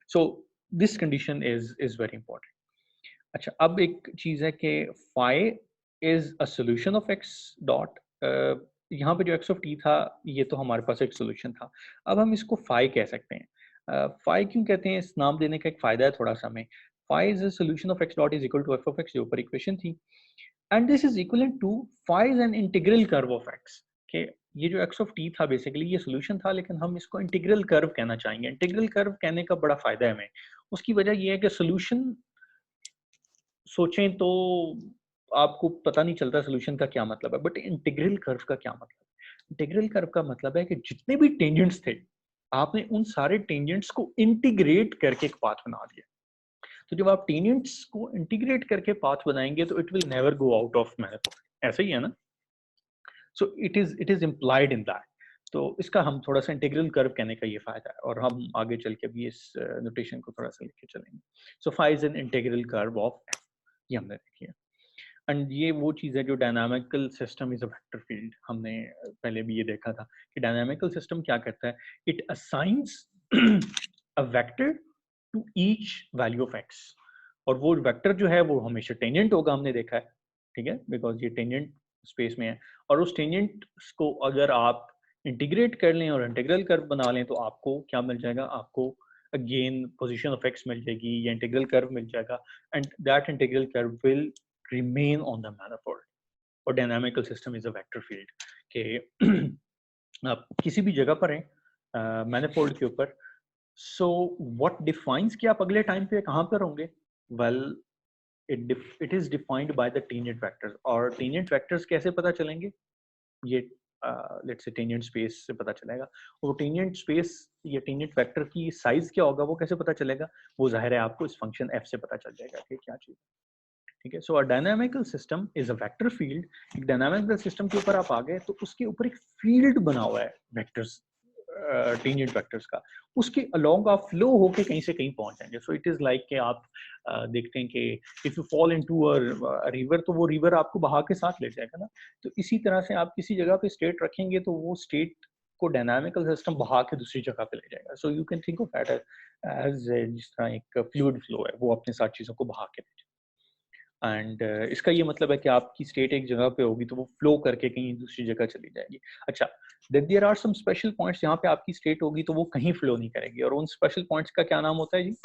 So this condition is very important. अच्छा, अब एक चीज है कि phi is a solution of x dot. यहाँ पे जो एक्स ऑफ टी था ये तो हमारे पास एक सोल्यूशन था, अब हम इसको फाई कह सकते हैं। फाई क्यों कहते हैं, इस नाम देने का एक फायदा है थोड़ा सा हमें। Phi is a solution of x dot is equal to f of x, जो ऊपर इक्वेशन थी, and this is equal to phi is an integral curve of x. के ये जो एक्स ऑफ टी था बेसिकली ये सोल्यूशन था, लेकिन हम इसको इंटीग्रल कर्व कहना चाहेंगे। इंटीग्रल कर्व कहने का बड़ा फायदा है हमें, उसकी वजह ये है कि सोल्यूशन सोचें तो आपको पता नहीं चलता सोल्यूशन का क्या मतलब है, बट इंटीग्रल कर्व का क्या मतलब है। इंटीग्रल कर्व का मतलब है कि जितने भी टेंजेंट्स थे आपने उन सारे टेंजेंट्स को इंटीग्रेट करके एक पाथ बना दिया। तो जब आप टेंजेंट्स को इंटीग्रेट करके पाथ बनाएंगे तो it will never go out of manifold, ऐसा ही है ना। सो it is implied in that. तो इसका हम थोड़ा सा इंटीग्रल कर्व कहने का ये फायदा है, और हम आगे चल के भी इस नोटेशन को थोड़ा सा लेके चलेंगे। So phi is an integral curve of f, ये हमने देखी है। एंड ये वो चीज़ है जो dynamical system is a vector field, हमने पहले भी ये देखा था कि डायनामिकल सिस्टम क्या करता है, it assigns a vector to each value of x, और वो वेक्टर जो है वो हमेशा टेंजेंट होगा, हमने देखा है, ठीक है, बिकॉज ये टेंजेंट स्पेस में है। और उस टेंजेंट को अगर आप इंटीग्रेट कर लें और इंटीग्रल कर्व बना लें तो आपको क्या मिल जाएगा, आपको अगेन पोजीशन ऑफ एक्स मिल जाएगी या इंटीग्रल कर्व मिल जाएगा, and that integral curve will remain on the manifold। और dynamical system is a vector field कि आप किसी भी जगह पर हैं manifold के ऊपर, so what defines कि आप अगले टाइम पे कहाँ पर होंगे, well it is defined by the tangent vectors। और tangent vectors कैसे पता चलेंगे, ये लेट्स से टेंजेंट स्पेस से पता चलेगा। वो टेंजेंट स्पेस या टेंजेंट वेक्टर की साइज क्या होगा वो कैसे पता चलेगा, वो जाहिर है आपको इस फंक्शन f से पता चल जाएगा कि क्या चीज, ठीक है। So a dynamical system is a vector field. एक डायनामिकल सिस्टम के ऊपर आप आ गए तो उसके ऊपर एक फील्ड बना हुआ है वेक्टर्स, टेंजेंट वेक्टर्स का, उसके अलोंग आप फ्लो होके कहीं से कहीं पहुंच जाएंगे। सो इट इज लाइक कि आप देखते हैं कि if you fall into a river तो वो रिवर आपको बहा के साथ ले जाएगा ना। तो इसी तरह से आप किसी जगह पे स्टेट रखेंगे तो वो स्टेट को डायनामिकल सिस्टम बहा के दूसरी जगह पे ले जाएगा। So you can think of that as जिस तरह एक फ्लूइड फ्लो है, वो अपने साथ चीजों को बहा के ले जाएगा। एंड इसका ये मतलब है कि आपकी स्टेट एक जगह पे होगी तो वो फ्लो करके कहीं दूसरी जगह चली जाएगी। अच्छा, there are some special points जहाँ पे आपकी स्टेट होगी तो वो कहीं फ्लो नहीं करेगी, और उन स्पेशल पॉइंट्स का क्या नाम होता है जी,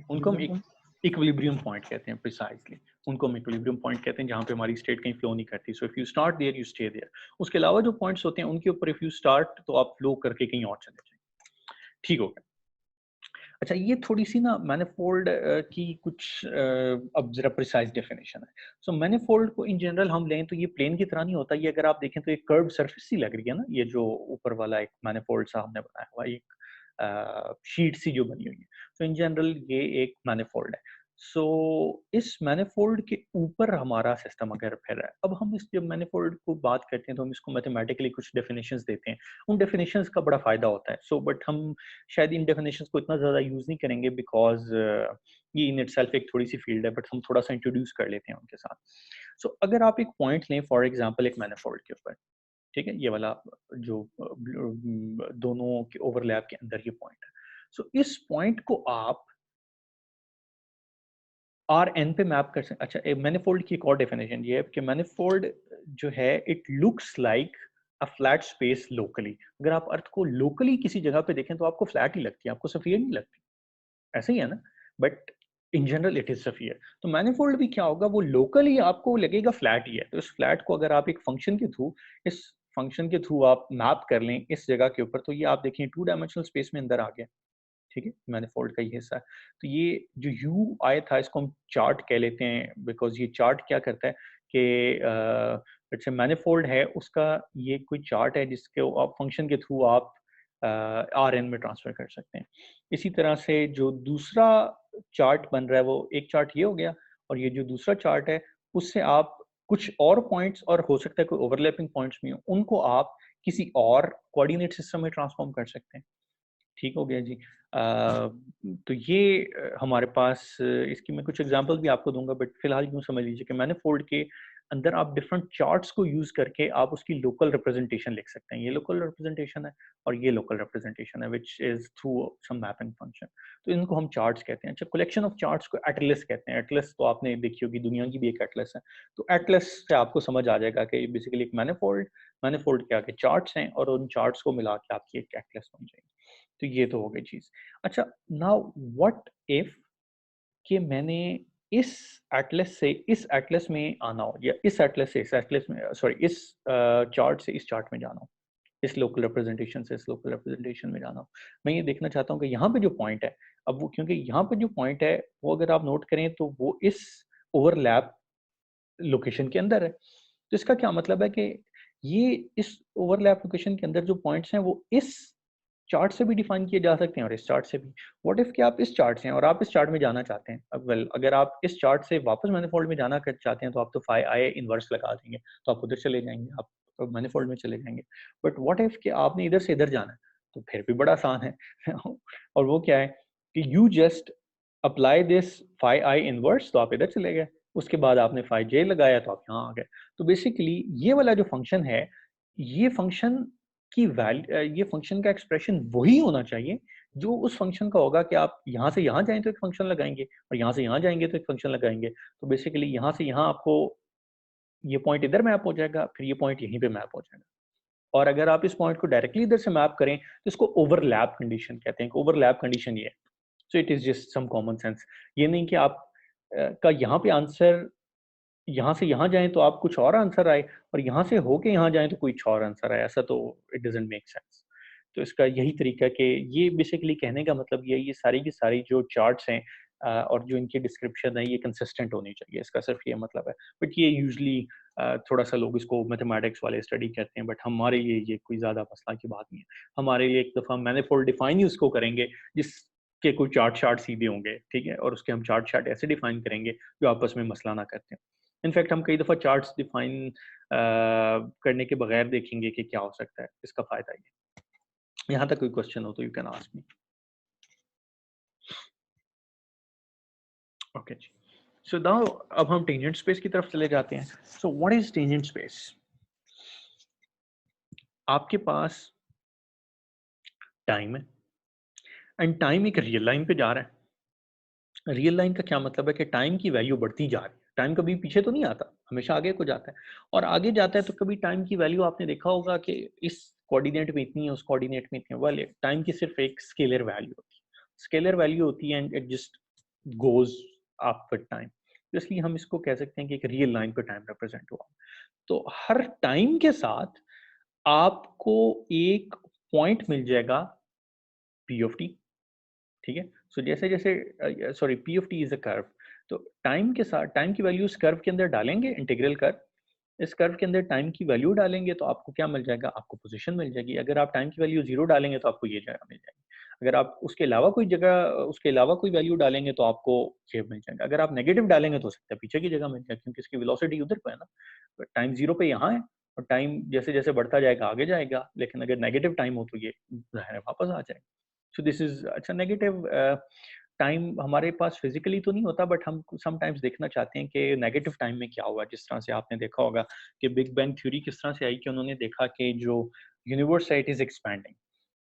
उनको हम इक्विलिब्रियम पॉइंट कहते हैं, प्रिसाइजली उनको हम इक्विलिब्रियम पॉइंट कहते हैं जहाँ पे हमारी स्टेट कहीं फ्लो नहीं करती। So if you start there you stay there. उसके अलावा जो पॉइंट्स होते हैं उनके ऊपर इफ यू स्टार्ट तो आप फ्लो करके कहीं और चले जाएंगे, ठीक हो गया। अच्छा, ये थोड़ी सी ना मैनिफोल्ड की कुछ अब जरा प्रिसाइज डेफिनेशन है। सो मैनिफोल्ड को इन जनरल हम लें तो ये प्लेन की तरह नहीं होता, ये अगर आप देखें तो एक कर्व सरफेस सी लग रही है ना, ये जो ऊपर वाला एक मैनिफोल्ड सा हमने बनाया हुआ एक शीट सी जो बनी हुई है। तो इन जनरल ये एक मैनिफोल्ड है। सो इस मैनिफोल्ड के ऊपर हमारा सिस्टम अगर फिर है, अब हम इस जब मैनिफोल्ड को बात करते हैं तो हम इसको मैथमेटिकली कुछ डेफिनेशंस देते हैं, उन डेफिनेशंस का बड़ा फायदा होता है। सो बट हम शायद इन डेफिनेशंस को इतना ज़्यादा यूज़ नहीं करेंगे बिकॉज ये इन इटसेल्फ एक थोड़ी सी फील्ड है, बट हम थोड़ा सा इंट्रोड्यूस कर लेते हैं उनके साथ। सो अगर आप एक पॉइंट लें फॉर एग्जांपल एक मैनिफोल्ड के ऊपर, ठीक है, ये वाला जो दोनों के ओवरलैप के अंदर ये पॉइंट है। सो इस पॉइंट को आप आर एन पे मैप कर सकते। अच्छा, मैनिफोल्ड की एक और डेफिनेशन ये है कि मैनिफोल्ड जो है it looks like a flat space locally. अगर आप अर्थ को लोकली किसी जगह पे देखें तो आपको फ्लैट ही लगती है, आपको सफियर नहीं लगती, ऐसे ही है ना। But in general it is sphere. तो मैनिफोल्ड भी क्या होगा, वो लोकली आपको लगेगा फ्लैट ही है। तो इस फ्लैट को अगर आप एक फंक्शन के थ्रू, इस फंक्शन के थ्रू आप मैप कर लें इस जगह के ऊपर, तो ये आप देखें टू डायमेंशनल स्पेस में अंदर आ गया, ठीक है, मैनिफोल्ड का ये हिस्सा है। तो ये जो यू आया था इसको हम चार्ट कह लेते हैं, बिकॉज ये चार्ट क्या करता है कि जैसे मैनिफोल्ड है उसका ये कोई चार्ट है जिसके आप फंक्शन के थ्रू आप आर एन में ट्रांसफर कर सकते हैं। इसी तरह से जो दूसरा चार्ट बन रहा है वो एक चार्ट ये हो गया, और ये जो दूसरा चार्ट है उससे आप कुछ और पॉइंट्स, और हो सकता है कोई ओवरलैपिंग पॉइंट्स भी हो, उनको आप किसी और कोऑर्डिनेट सिस्टम में ट्रांसफॉर्म कर सकते हैं। ठीक हो गया जी। तो ये हमारे पास इसकी मैं कुछ एग्जांपल भी आपको दूंगा, बट फिलहाल यूँ समझ लीजिए कि मैनिफोल्ड के अंदर आप डिफरेंट चार्ट्स को यूज़ करके आप उसकी लोकल रिप्रेजेंटेशन लिख सकते हैं। ये लोकल रिप्रेजेंटेशन है और ये लोकल रिप्रेजेंटेशन है which is through some mapping function. तो इनको हम चार्ट्स कहते हैं। अच्छा, कलेक्शन ऑफ चार्ट्स को एटलस कहते हैं। एटलस तो आपने देखी होगी, दुनिया की भी एक एटलस है। तो एटलस से आपको समझ आ जाएगा कि बेसिकली एक मैनिफोल्ड के आगे चार्ट्स हैं और उन चार्ट्स को मिला के आपकी एक एटलस बन जाएगी। तो ये तो हो गई चीज़। अच्छा, नाउ व्हाट इफ कि मैंने इस एटलस से इस एटलस में आना हो, या इस एटलस से इस एटलस में, सॉरी, इस चार्ट से इस चार्ट में जाना हो, इस लोकल रिप्रेजेंटेशन से इस लोकल रिप्रेजेंटेशन में जाना हो। मैं ये देखना चाहता हूँ कि यहाँ पे जो पॉइंट है, अब वो क्योंकि यहाँ पे जो पॉइंट है वो अगर आप नोट करें तो वो इस ओवरलैप लोकेशन के अंदर है। तो इसका क्या मतलब है कि ये इस ओवरलैप लोकेशन के अंदर जो पॉइंट्स हैं वो इस चार्ट से भी डिफाइन किए जा सकते हैं और इस चार्ट से भी। व्हाट इफ कि आप इस चार्ट से हैं और आप इस चार्ट में जाना चाहते हैं। अब वेल, अगर आप इस चार्ट से वापस मैनिफोल्ड में जाना चाहते हैं तो आप तो फाई आई इनवर्स लगा देंगे, तो आप उधर चले जाएंगे, आप मैनिफोल्ड में चले जाएंगे। बट व्हाट इफ कि आपने इधर से इधर जाना है, तो फिर भी बड़ा आसान है और वो क्या है कि you just apply this phi i inverse, तो आप इधर चले गए। उसके बाद आपने फाई जे लगाया तो आप यहाँ आ गए। तो बेसिकली ये वाला जो फंक्शन है, ये फंक्शन की ये फंक्शन का एक्सप्रेशन वही होना चाहिए जो उस फंक्शन का होगा कि आप यहाँ से यहाँ जाएं तो एक फंक्शन लगाएंगे और यहाँ से यहाँ जाएंगे तो एक फंक्शन लगाएंगे। तो बेसिकली यहाँ से यहाँ आपको ये पॉइंट इधर मैप हो जाएगा, फिर ये पॉइंट यहीं पे मैप हो जाएगा। और अगर आप इस पॉइंट को डायरेक्टली इधर से मैप करें तो इसको ओवरलैप कंडीशन कहते हैं। ओवरलैप कंडीशन ये है। So it is just some common sense. ये नहीं कि आप का यहाँ पे आंसर यहाँ से यहाँ जाएँ तो आप कुछ और आंसर आए और यहाँ से होके यहाँ जाएँ तो कुछ और आंसर आए, ऐसा तो इट डज़न्ट मेक सेंस। तो इसका यही तरीका है कि ये बेसिकली कहने का मतलब ये सारी की सारी जो चार्ट्स हैं और जो इनकी डिस्क्रिप्शन है ये कंसिस्टेंट होनी चाहिए, इसका सिर्फ ये मतलब है। बट ये यूजुअली थोड़ा-सा लोग इसको मैथमेटिक्स वाले स्टडी कहते हैं, बट हमारे लिए ये कोई ज़्यादा मसला की बात नहीं है। हमारे लिए एक दफ़ा मैनिफोल्ड डिफाइन ही उसको करेंगे जिसके कोई चार्ट सीधे होंगे, ठीक है? और उसके हम चार्ट ऐसे डिफाइन करेंगे जो आपस में मसला ना करते हैं। इनफैक्ट हम कई दफ़ा चार्ट्स डिफाइन करने के बगैर देखेंगे कि क्या हो सकता है, इसका फ़ायदा ये। यहाँ तक कोई क्वेश्चन हो तो you can ask me. Okay जी। सो नाउ अब हम टेंजेंट स्पेस की तरफ चले जाते हैं। So what is tangent space? आपके पास टाइम है एंड टाइम एक रियल लाइन पे जा रहा है। रियल लाइन का क्या मतलब है कि टाइम की वैल्यू बढ़ती जा रही है। टाइम कभी पीछे तो नहीं आता, हमेशा आगे को जाता है। और आगे जाता है तो कभी टाइम की वैल्यू आपने देखा होगा कि इस कोऑर्डिनेट में इतनी है, उस कोऑर्डिनेट में इतनी है। वेल, टाइम की सिर्फ एक स्केलर वैल्यू होती है। स्केलर वैल्यू होती है and it just goes up with time. इसलिए हम इसको कह सकते हैं कि एक रियल लाइन पे टाइम रिप्रेजेंट हुआ। तो हर टाइम के साथ आपको एक पॉइंट मिल जाएगा पी ऑफ टी, ठीक है? सो जैसे जैसे sorry, P of t is a curve. तो टाइम के साथ टाइम की वैल्यू इस कर्व के अंदर डालेंगे, इंटीग्रल कर्व। इस कर्व के अंदर टाइम की वैल्यू डालेंगे तो आपको क्या मिल जाएगा? आपको पोजीशन मिल जाएगी। अगर आप टाइम की वैल्यू 0 डालेंगे तो आपको ये जगह मिल जाएगी। अगर आप उसके अलावा कोई वैल्यू डालेंगे तो आपको ये मिल जाएगा। अगर आप नेगेटिव डालेंगे तो हो सकता है पीछे की जगह मिल जाए, क्योंकि इसकी वेलोसिटी उधर पे है ना। टाइम 0 पे यहाँ है और टाइम जैसे-जैसे बढ़ता जाएगा आगे जाएगा, लेकिन अगर नेगेटिव टाइम हो तो ये ज़ाहिर है वापस आ जाएगा। सो दिस इज़ अच्छा नेगेटिव टाइम हमारे पास फिजिकली तो नहीं होता, बट हम समटाइम्स देखना चाहते हैं कि नेगेटिव टाइम में क्या हुआ। जिस तरह से आपने देखा होगा कि बिग बैंग थ्योरी किस तरह से आई कि उन्होंने देखा कि जो यूनिवर्स है इट इज एक्सपैंडिंग।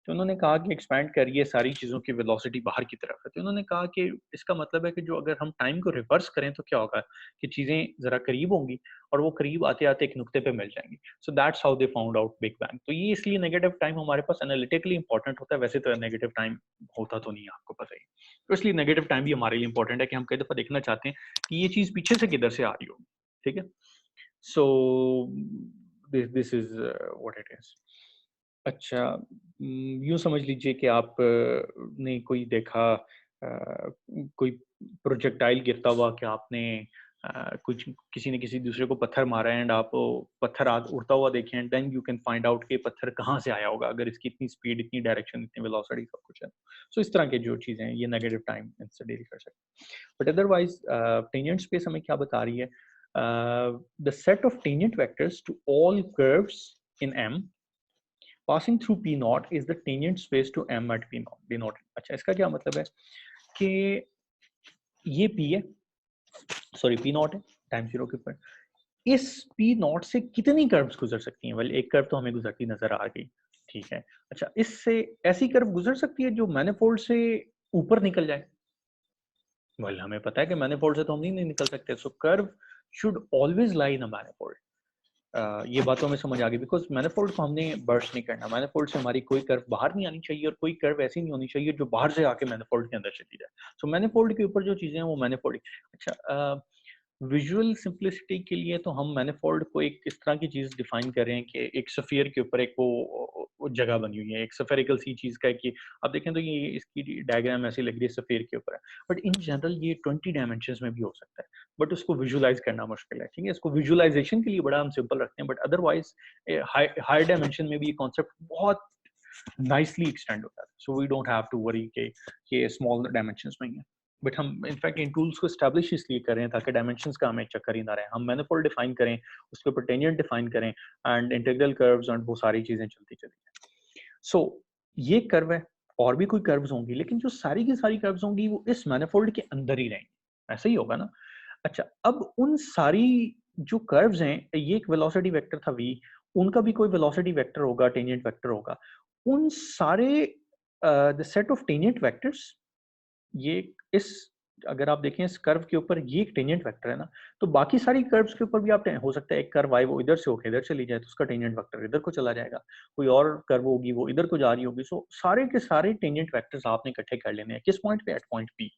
तो उन्होंने कहा कि एक्सपैंड कर रही है सारी चीज़ों की वेलोसिटी बाहर की तरफ है। तो उन्होंने कहा कि इसका मतलब है कि जो अगर हम टाइम को रिवर्स करें तो क्या होगा कि चीज़ें ज़रा करीब होंगी और वो करीब आते-आते एक नुक्ते पे मिल जाएंगी। So that's how they found out big bang. तो ये इसलिए नेगेटिव टाइम हमारे पास एनालिटिकली इंपॉर्टेंट होता है, वैसे तो नेगेटिव टाइम होता तो नहीं है, आपको पता ही है। तो इसलिए नेगेटिव टाइम भी हमारे लिए इंपॉर्टेंट है कि हम कई दफ़ा देखना चाहते हैं कि ये चीज़ पीछे से किधर से आ रही होगी, ठीक है? So this is what it is. अच्छा, यूँ समझ लीजिए कि आप ने कोई देखा कोई प्रोजेक्टाइल गिरता हुआ कि आपने कुछ किसी ने किसी दूसरे को पत्थर मारा है एंड आप वो पत्थर उड़ता हुआ देखें and then you can find out कि पत्थर कहाँ से आया होगा, अगर इसकी इतनी स्पीड, इतनी डायरेक्शन, इतनी वेलोसिटी सब कुछ है। सो इस तरह के जो चीज़ें हैं ये नेगेटिव टाइम इनसे डील कर सकते हैं। बट अदरवाइज टेंजेंट स्पेस हमें क्या बता रही है? The set of tangent vectors to all curves in M passing through P naught is the tangent space to M at P naught denoted. अच्छा इसका क्या मतलब है कि ये P है, सॉरी P naught है टाइम जीरो के ऊपर, इस P naught से कितनी कर्व्स गुजर सकती हैं? वेल एक कर्व तो हमें गुजरती नजर आ गई, ठीक है। अच्छा इससे ऐसी कर्व गुजर सकती है जो मैनिफोल्ड से ऊपर निकल जाए? वेल हमें पता है कि मैनिफोल्ड से तो हम नहीं निकल सकते, so curve should always lie in a manifold. ये बात तो हमें समझ आ गई, बिकॉज मैनिफोल्ड को हमने बर्स्ट नहीं करना, मैनिफोल्ड से हमारी कोई कर्व बाहर नहीं आनी चाहिए और कोई कर्व ऐसी नहीं होनी चाहिए जो बाहर से आके मैनिफोल्ड के अंदर चली जाए। सो मैनिफोल्ड के ऊपर जो चीजें हैं वो मैनिफोल्ड। अच्छा विजुअल सिंप्लिसिटी के लिए तो हम मैनिफोल्ड को एक इस तरह की चीज डिफाइन कर रहे हैं कि एक सफियर के ऊपर एक वो जगह बनी हुई है, एक सफेरिकल सी चीज का है कि आप देखें तो ये इसकी डायग्राम ऐसी लग रही है सफियर के ऊपर है, बट इन जनरल ये 20 डायमेंशंस में भी हो सकता है, बट उसको विजुलाइज करना मुश्किल है, ठीक है। इसको विजुलाइजेशन के लिए बड़ा हम सिंपल रखते हैं, बट अदरवाइज हायर डायमेंशन में भी ये कॉन्सेप्ट बहुत नाइसली एक्सटेंड होता है, so we don't have to worry कि स्मॉल डायमेंशंस में ही है। बट हम इनफैक्ट इन टूल्स को एस्टैब्लिश इसलिए कर रहे हैं ताकि डायमेंशंस का हमें चक्कर ही ना रहे, हम मैनिफोल्ड डिफाइन करें, उसके ऊपर टेंजेंट डिफाइन करें एंड इंटीग्रल कर्व्स एंड वो सारी चीजें चलती चली जाए। सो ये कर्व है, और भी कोई कर्व्स होंगी, लेकिन जो सारी की सारी कर्व्स होंगी वो इस मैनिफोल्ड के अंदर ही रहेंगी, ऐसा ही होगा ना। अच्छा अब उन सारी जो कर्व्स हैं, ये एक वेलोसिटी वेक्टर था v, उनका भी कोई वेलोसिटी वेक्टर होगा, टेंजेंट वेक्टर होगा, उन सारे the set of tangent vectors, ये इस अगर आप देखें इस कर्व के ऊपर ये एक टेंजेंट वेक्टर है ना, तो बाकी सारी कर्व्स के ऊपर भी आप हो सकता है एक कर्व आए वो इधर से होकर इधर चली जाए तो उसका टेंजेंट वेक्टर इधर को चला जाएगा, कोई और कर्व होगी वो इधर को जा रही होगी, सो सारे के सारे टेंजेंट वेक्टर्स आपने इकट्ठे कर लेने हैं किस पॉइंट पे, एट पॉइंट पी।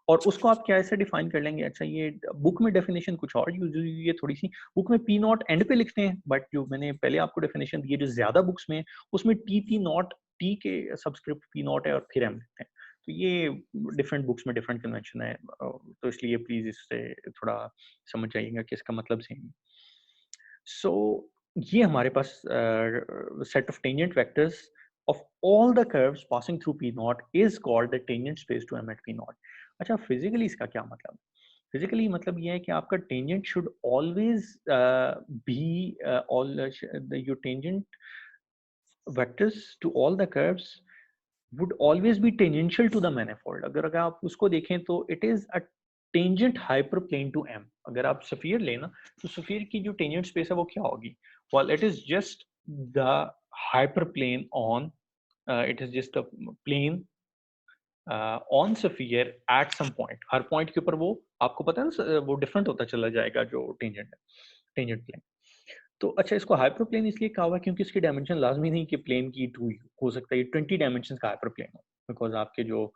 और उसको आप क्या ऐसे डिफाइन कर लेंगे, अच्छा ये बुक में डेफिनेशन कुछ और यूज हुई है थोड़ी सी, बुक में पी नॉट एंड पे लिखते हैं, बट जो मैंने पहले आपको डेफिनेशन दी है जो ज्यादा बुक्स में उसमें टी पी नॉट, टी के सब्सक्रिप्ट पी नॉट है और फिर एम लिखते हैं, तो ये डिफरेंट बुक्स में डिफरेंट कन्वेंशन है, तो इसलिए प्लीज इससे थोड़ा समझ जाइएगा कि इसका मतलब सेम। सो ये हमारे पास set of tangent vectors of all the curves passing through P naught is called the tangent space to M at P naught. अच्छा फिजिकली इसका क्या मतलब, फिजिकली मतलब ये है कि आपका tangent should always be all your tangent vectors to all the curves would always be tangential to the manifold। अगर आप उसको देखें तो it is a tangent hyperplane to M। अगर आप सफियर लेना तो सफियर की जो टेंजेंट स्पेस है वो क्या होगी, well it is just the hyperplane on it is just a plane on sphere at some point, हर पॉइंट के ऊपर वो आपको पता है ना वो डिफरेंट होता चला जाएगा जो टेंजेंट है, टेंजेंट प्लेन। तो अच्छा इसको हाइपर प्लेन इसलिए कहा हुआ है क्योंकि इसकी डायमेंशन लाजमी नहीं कि प्लेन की 2 हो सकता है, 20 डायमेंशन का हाइपर प्लेन हो, बिकॉज आपके जो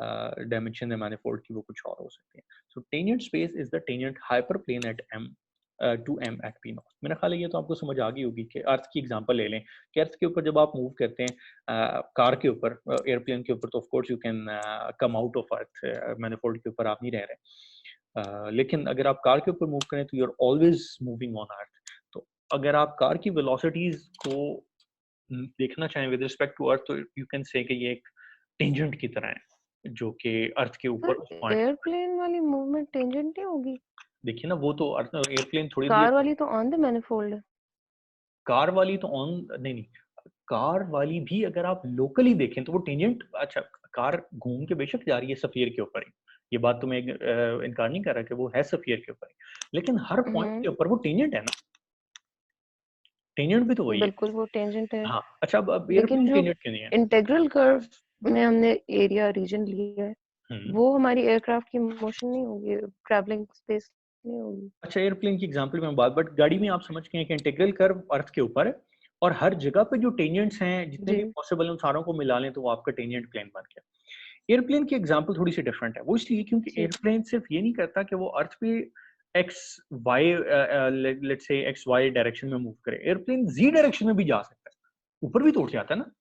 डायमेंशन है मैनिफोल्ड की वो कुछ और हो सकते हैं। So tangent space is the tangent hyper plane at M to M at P naught. मेरा ख्याल है ये तो आपको समझ आ गई होगी कि अर्थ की एग्जांपल ले लें कि अर्थ के ऊपर जब आप मूव करते हैं कार के ऊपर, एयरप्लेन के ऊपर, तो of course you can come out of earth, manifold के ऊपर आप नहीं रह रहे, लेकिन अगर आप कार के ऊपर मूव करें तो you are always moving on earth. तो अगर आप कार की वेलोसिटीज को देखना चाहें विद रिस्पेक्ट टू अर्थ तो यू कैन से कि ये एक टेंजेंट की तरह है जो कि अर्थ के ऊपर उस सर पॉइंट। एयरप्लेन वाली मूवमेंट टेंजेंट नहीं होगी, देखिए ना वो तो अर्थ एयरप्लेन थोड़ी देर, कार वाली तो ऑन द मैनिफोल्ड है। कार वाली तो ऑन नहीं नहीं, कार वाली भी अगर आप लोकली देखें तो वो टेंजेंट, अच्छा कार घूम के बेशक जा रही है सफियर के ऊपर ही, ये बात तो मैं इनकार नहीं कर रहा कि वो है सफियर के ऊपर ही, लेकिन हर पॉइंट के ऊपर वो टेंजेंट है ना, टेंजेंट भी तो वही है। बिल्कुल वो टेंजेंट है, हाँ अच्छा अब लेकिन एयरप्लेन जो टेंजेंट क्यों नहीं है? इंटीग्रल कर्व में हमने एरिया रीजन लिया है हम्म। वो हमारी एयरक्राफ्ट की मोशन नहीं होगी, ट्रैवलिंग स्पेस नहीं होगी। अच्छा एयरप्लेन की एग्जांपल में बात, बट गाड़ी में आप समझ गए कि इंटीग्रल कर्व अर्थ के ऊपर है और हर जगह पे जो टेंजेंट्स हैं जितने जी भी पॉसिबल हैं उन सारों को मिला लें तो वो आपका टेंजेंट प्लेन बन गया। एयरप्लेन की एग्जांपल थोड़ी सी डिफरेंट है, वो इसलिए क्योंकि जी एयरप्लेन सिर्फ ये नहीं करता कि वो अर्थ पे x y let's say x y direction में मूव करे, एयरप्लेन जी डायरेक्शन में भी जा सकता है, ऊपर भी तो उठ जाता है ना,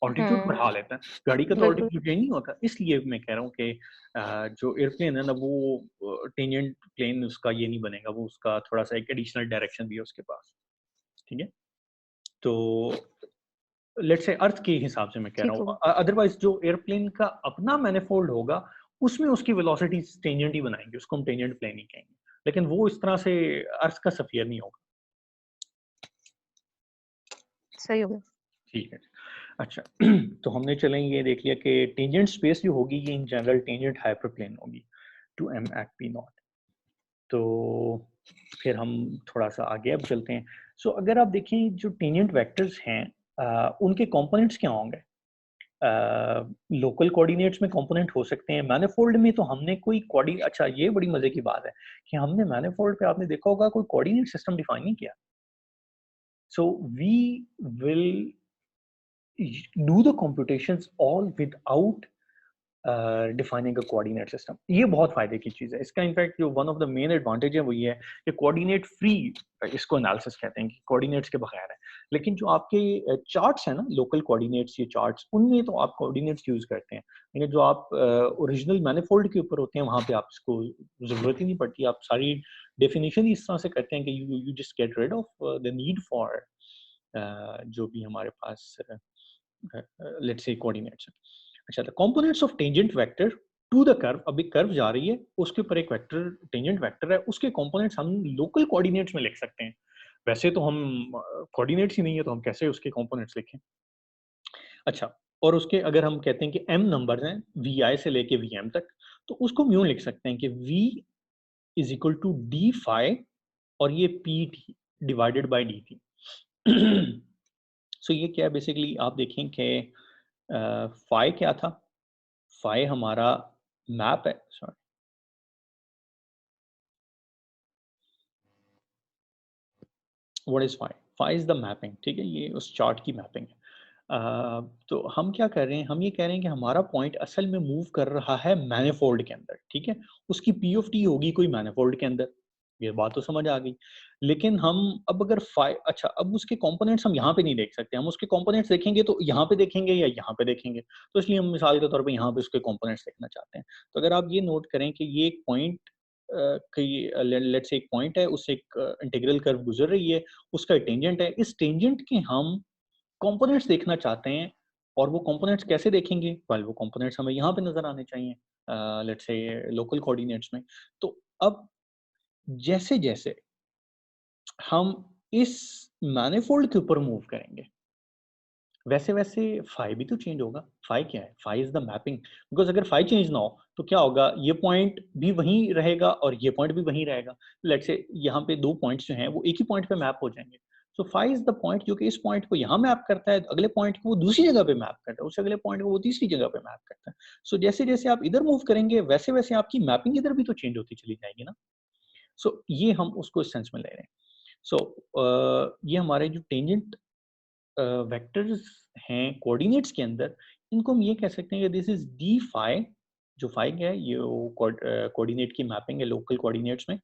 ऑल्टीट्यूड बढ़ा लेता है, गाड़ी का तो बिल्कुल ऑल्टीट्यूड चेंज नहीं होता, इसलिए मैं कह रहा हूँ कि जो एयरप्लेन है ना वो टेंजेंट प्लेन उसका ये नहीं बनेगा, वो उसका थोड़ा सा एक एडिशनल डायरेक्शन भी है उसके पास, ठीक है। तो लेट्स से अर्थ के हिसाब से मैं कह रहा ठीक हूँ, होगा। अदरवाइज जो एयरप्लेन का अपना मैनिफोल्ड होगा उसमें उसकी वेलोसिटी टेंजेंट ही बनाएंगे, उसको हम टेंजेंट प्लेन ही कहेंगे, लेकिन वो इस तरह से अर्थ का सफियर नहीं होगा। सही होगा। ठीक है। अच्छा तो हमने चलें ये देख लिया कि टेंजेंट स्पेस जो होगी ये इन जनरल टेंजेंट हाइपरप्लेन होगी to M at P naught. तो फिर हम थोड़ा सा आगे अब चलते हैं। सो अगर आप देखें जो टेंजेंट वेक्टर्स हैं उनके कंपोनेंट्स क्या होंगे? लोकल कोऑर्डिनेट्स में कंपोनेंट हो सकते हैं, मैनिफोल्ड में तो हमने कोई कोऑर्डि अच्छा ये बड़ी मजे की बात है कि हमने मैनिफोल्ड पे आपने देखा होगा कोई कोऑर्डिनेट सिस्टम डिफाइन नहीं किया। So we will do the computations all without defining a coordinate system. ये बहुत फायदे की चीज़ है। इसका इनफैक्ट जो one of the main advantage है वो ये है कि कोऑर्डिनेट फ्री इसको एनालिसिस कहते हैं कि कोऑर्डिनेट्स के बगैर है। लेकिन जो आपके चार्ट्स हैं ना लोकल कोऑर्डिनेट्स ये चार्ट्स उनमें तो आप कोऑर्डिनेट्स यूज करते हैं। लेकिन जो आप ओरिजिनल मैनिफोल्ड के ऊपर होते हैं वहाँ पे आप इसको जरूरत ही नहीं पड़ती। आप सारी डेफिनेशन ही इस तरह से करते हैं कि you just get rid of the need for जो भी हमारे पास लेट्स से कोऑर्डिनेट्स है। अच्छा the components of tangent vector to the curve, अभी कर्व जा रही है उसके ऊपर एक वेक्टर टेंजेंट वेक्टर है उसके कंपोनेंट्स हम लोकल कोऑर्डिनेट्स में लिख सकते हैं। वैसे तो हम कोऑर्डिनेट्स ही नहीं है तो हम कैसे उसके कंपोनेंट्स लिखें? अच्छा और उसके अगर हम कहते हैं कि m नंबर्स हैं vi से लेके vm तक तो उसको हम यूं लिख सकते हैं कि v is equal to d phi और ये pt डिवाइडेड बाय dt। सो ये क्या है बेसिकली आप देखें कि फाइ क्या था? फाइ हमारा मैप है, sorry what is phi? Phi is the mapping, ठीक है ये उस चार्ट की मैपिंग है। तो हम क्या कर रहे हैं, हम ये कह रहे हैं कि हमारा पॉइंट असल में मूव कर रहा है मैनिफोल्ड के अंदर, ठीक है उसकी पी ऑफ टी होगी कोई मैनिफोल्ड के अंदर, ये बात तो समझ आ गई। लेकिन हम अब अगर अच्छा अब उसके कंपोनेंट्स हम यहाँ पे नहीं देख सकते, हम उसके कंपोनेंट्स देखेंगे तो यहाँ पे देखेंगे या यहाँ पे देखेंगे, तो इसलिए हम मिसाल के तौर पे यहाँ पे उसके कंपोनेंट्स देखना चाहते हैं। तो अगर आप ये नोट करें कि ये एक पॉइंट लेट्स से एक पॉइंट है उससे एक इंटीग्रल कर्व गुजर रही है, उसका टेंजेंट है, इस टेंजेंट के हम कंपोनेंट्स देखना चाहते हैं। और वो कंपोनेंट्स कैसे देखेंगे? वेल वो कंपोनेंट्स हमें यहाँ पे नजर आने चाहिए लेट्स से लोकल कोऑर्डिनेट्स में। तो अब जैसे जैसे हम इस मैनिफोल्ड के ऊपर मूव करेंगे वैसे वैसे फाइ भी तो चेंज होगा। फाइ क्या है? Phi is the mapping, because अगर फाइ चेंज ना हो तो क्या होगा, ये पॉइंट भी वहीं रहेगा और ये पॉइंट भी वहीं रहेगा। लेट्स से यहाँ पे दो पॉइंट्स जो हैं वो एक ही पॉइंट पे मैप हो जाएंगे। सो फाइ इज द पॉइंट जो कि इस पॉइंट को यहाँ मैप करता है, अगले पॉइंट को वो दूसरी जगह पे मैप करता है, उस अगले पॉइंट को वो तीसरी जगह पे मैप करता है। सो जैसे जैसे आप इधर मूव करेंगे वैसे वैसे आपकी मैपिंग इधर भी तो चेंज होती चली जाएगी ना। सो ये हम उसको इस सेंस में ले रहे हैं। सो ये हमारे जो टेंजेंट वेक्टर्स हैं कोऑर्डिनेट्स के अंदर, इनको हम ये कह सकते हैं कि दिस इज डी फाइ। जो फाइ क्या है, ये कोऑर्डिनेट की मैपिंग है लोकल कोऑर्डिनेट्स में,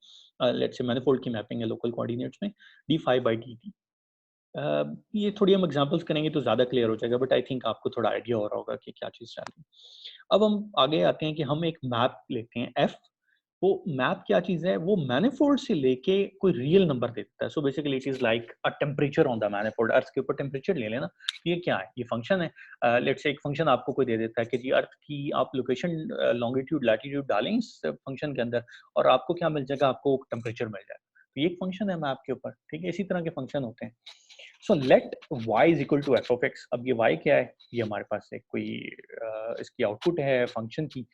लेट्स से मैनिफोल्ड की मैपिंग है लोकल कोऑर्डिनेट्स में, d phi by D t. ये थोड़ी हम एग्जांपल्स करेंगे तो ज़्यादा क्लियर हो जाएगा, बट आई थिंक आपको थोड़ा आइडिया हो रहा होगा कि क्या चीज़ चल रही है। अब हम आगे आते हैं कि हम एक मैप लेते हैं एफ। वो मैप क्या चीज़ है, वो मैनिफोल्ड से लेके कोई रियल नंबर दे देता है। So basically it is like a temperature on the manifold. Earth के ऊपर टेम्परेचर ले लेना, ये क्या है? ये फंक्शन है। लेट्स से एक फंक्शन आपको कोई दे देता है कि जी अर्थ की आप लोकेशन लॉन्गिट्यूड लैटिट्यूड डालें इस फंक्शन के अंदर और आपको क्या मिल जाएगा, आपको टेम्परेचर मिल जाएगा। तो ये एक फंक्शन है मैप के ऊपर, ठीक है इसी तरह के फंक्शन होते हैं। So let y is equal to f of x. अब ये y क्या है, ये हमारे पास एक कोई इसकी आउटपुट है फंक्शन की।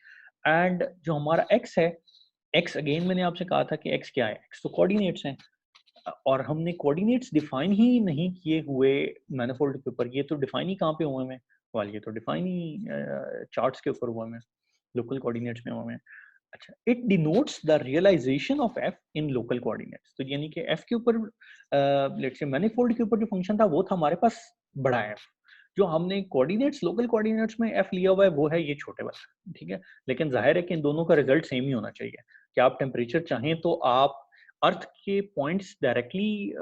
एंड जो हमारा x है, x अगेन मैंने आपसे कहा था कि x क्या है, x तो कोऑर्डिनेट्स हैं। और हमने कोऑर्डिनेट्स डिफाइन ही नहीं किए हुए मैनिफोल्ड के ऊपर, ये तो डिफाइन ही कहाँ पे हुए हैं? वाल ये तो डिफाइन ही चार्ट्स के ऊपर हुआ है, लोकल कोऑर्डिनेट्स में हुआ है। अच्छा it denotes the realisation of f in local coordinates. तो यानी कि एफ के ऊपर लेट्स से मैनिफोल्ड के ऊपर जो फंक्शन था वो था हमारे पास बड़ा एफ। जो हमने कोऑर्डिनेट्स लोकल कोऑर्डिनेट्स में एफ लिया हुआ है वो है ये छोटे वाला, ठीक है। लेकिन जाहिर है कि इन दोनों का रिजल्ट सेम ही होना चाहिए कि आप टेम्परेचर चाहें तो आप अर्थ के पॉइंट्स डायरेक्टली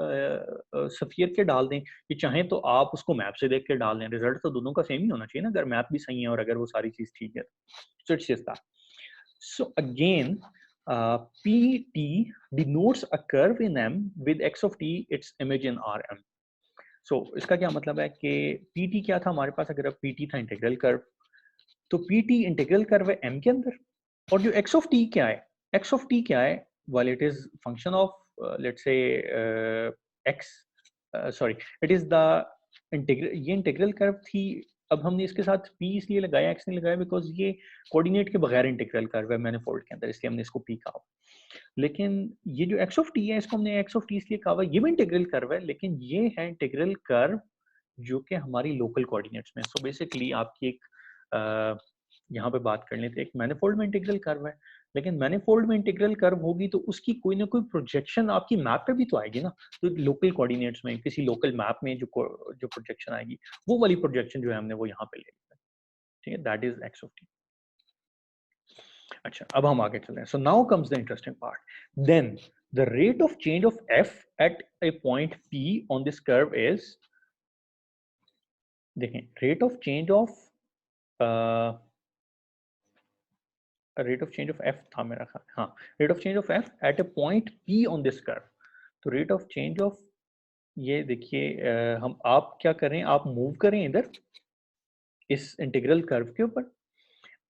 सफियर के डाल दें, कि चाहें तो आप उसको मैप से देख के डाल दें, रिजल्ट तो दोनों का सेम ही होना चाहिए ना, अगर मैप भी सही है और अगर वो सारी चीज ठीक है। So it's just that. So again, PT denotes a curve in M with x of t its image in Rm. So इसका क्या मतलब है कि PT क्या था हमारे पास, अगर अब PT था इंटीग्रल कर्व, तो PT इंटीग्रल कर्व है M के अंदर। और जो x of t क्या है, x of t क्या है, well it is function of let's say x, sorry it is the ये इंटीग्रल कर्व थी, अब हमने इसके साथ p इसलिए लगाया, x नहीं लगाया, बिकॉज ये कोऑर्डिनेट के बगैर इंटीग्रल कर्व है मैनिफोल्ड के अंदर, इसलिए हमने इसको p कहा। लेकिन ये जो x ऑफ t है, इसको हमने x ऑफ t इसलिए कहा, ये भी इंटीग्रल कर्व है, लेकिन ये है इंटीग्रल कर्व जो कि हमारी लोकल कोऑर्डिनेट्स में। सो बेसिकली आपकी एक यहाँ पे बात कर लेते हैं, एक मैनिफोल्ड में इंटीग्रल कर्व है, लेकिन मैनिफोल्ड में इंटीग्रल कर्व होगी तो उसकी कोई ना कोई प्रोजेक्शन आपकी मैप पे भी तो आएगी ना, तो लोकल कोऑर्डिनेट्स में किसी लोकल मैप में जो प्रोजेक्शन आएगी, वो वाली प्रोजेक्शन जो है हमने वो यहाँ पे ले ली है, ठीक है, that is x of t। अच्छा, अब हम आगे चल रहे हैं। So now comes the interesting part, then the rate of change of f at a point p on this curve is, देखें, rate of change of rate of change of f था मेरा ख्याल, हाँ, rate of change of f at a point p on this curve. तो rate of change of, ये देखिए हम आप क्या करें, आप मूव करें इधर इस इंटीग्रल कर्व के ऊपर,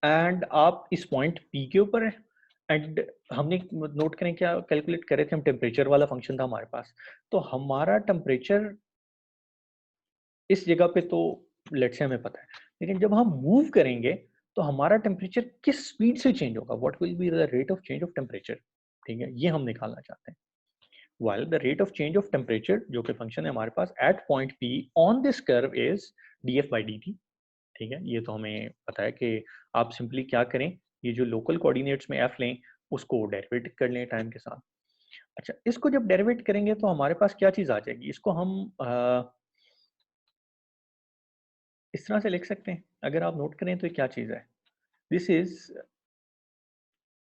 एंड आप इस पॉइंट p के ऊपर है, एंड हमने नोट करें क्या कैलकुलेट करे थे हम, टेम्परेचर वाला फंक्शन था हमारे पास, तो हमारा टेम्परेचर इस जगह पे तो लेट्स से हमें पता है, लेकिन जब हम मूव करेंगे तो हमारा टेम्परेचर किस स्पीड से चेंज होगा, what will be the rate of change of temperature, ठीक है, ये हम निकालना चाहते हैं। while the rate of change of temperature जो कि फंक्शन है हमारे पास at point p on this curve is df by dt, ठीक है, ये तो हमें पता है कि आप सिंपली क्या करें, ये जो लोकल कोऑर्डिनेट्स में f लें उसको डेरिवेट कर लें टाइम के साथ। अच्छा, इसको जब डेरिवेट करेंगे तो हमारे पास क्या चीज आ जाएगी, इसको हम इस तरह से लिख सकते हैं, अगर आप नोट करें तो ये क्या चीज है, this is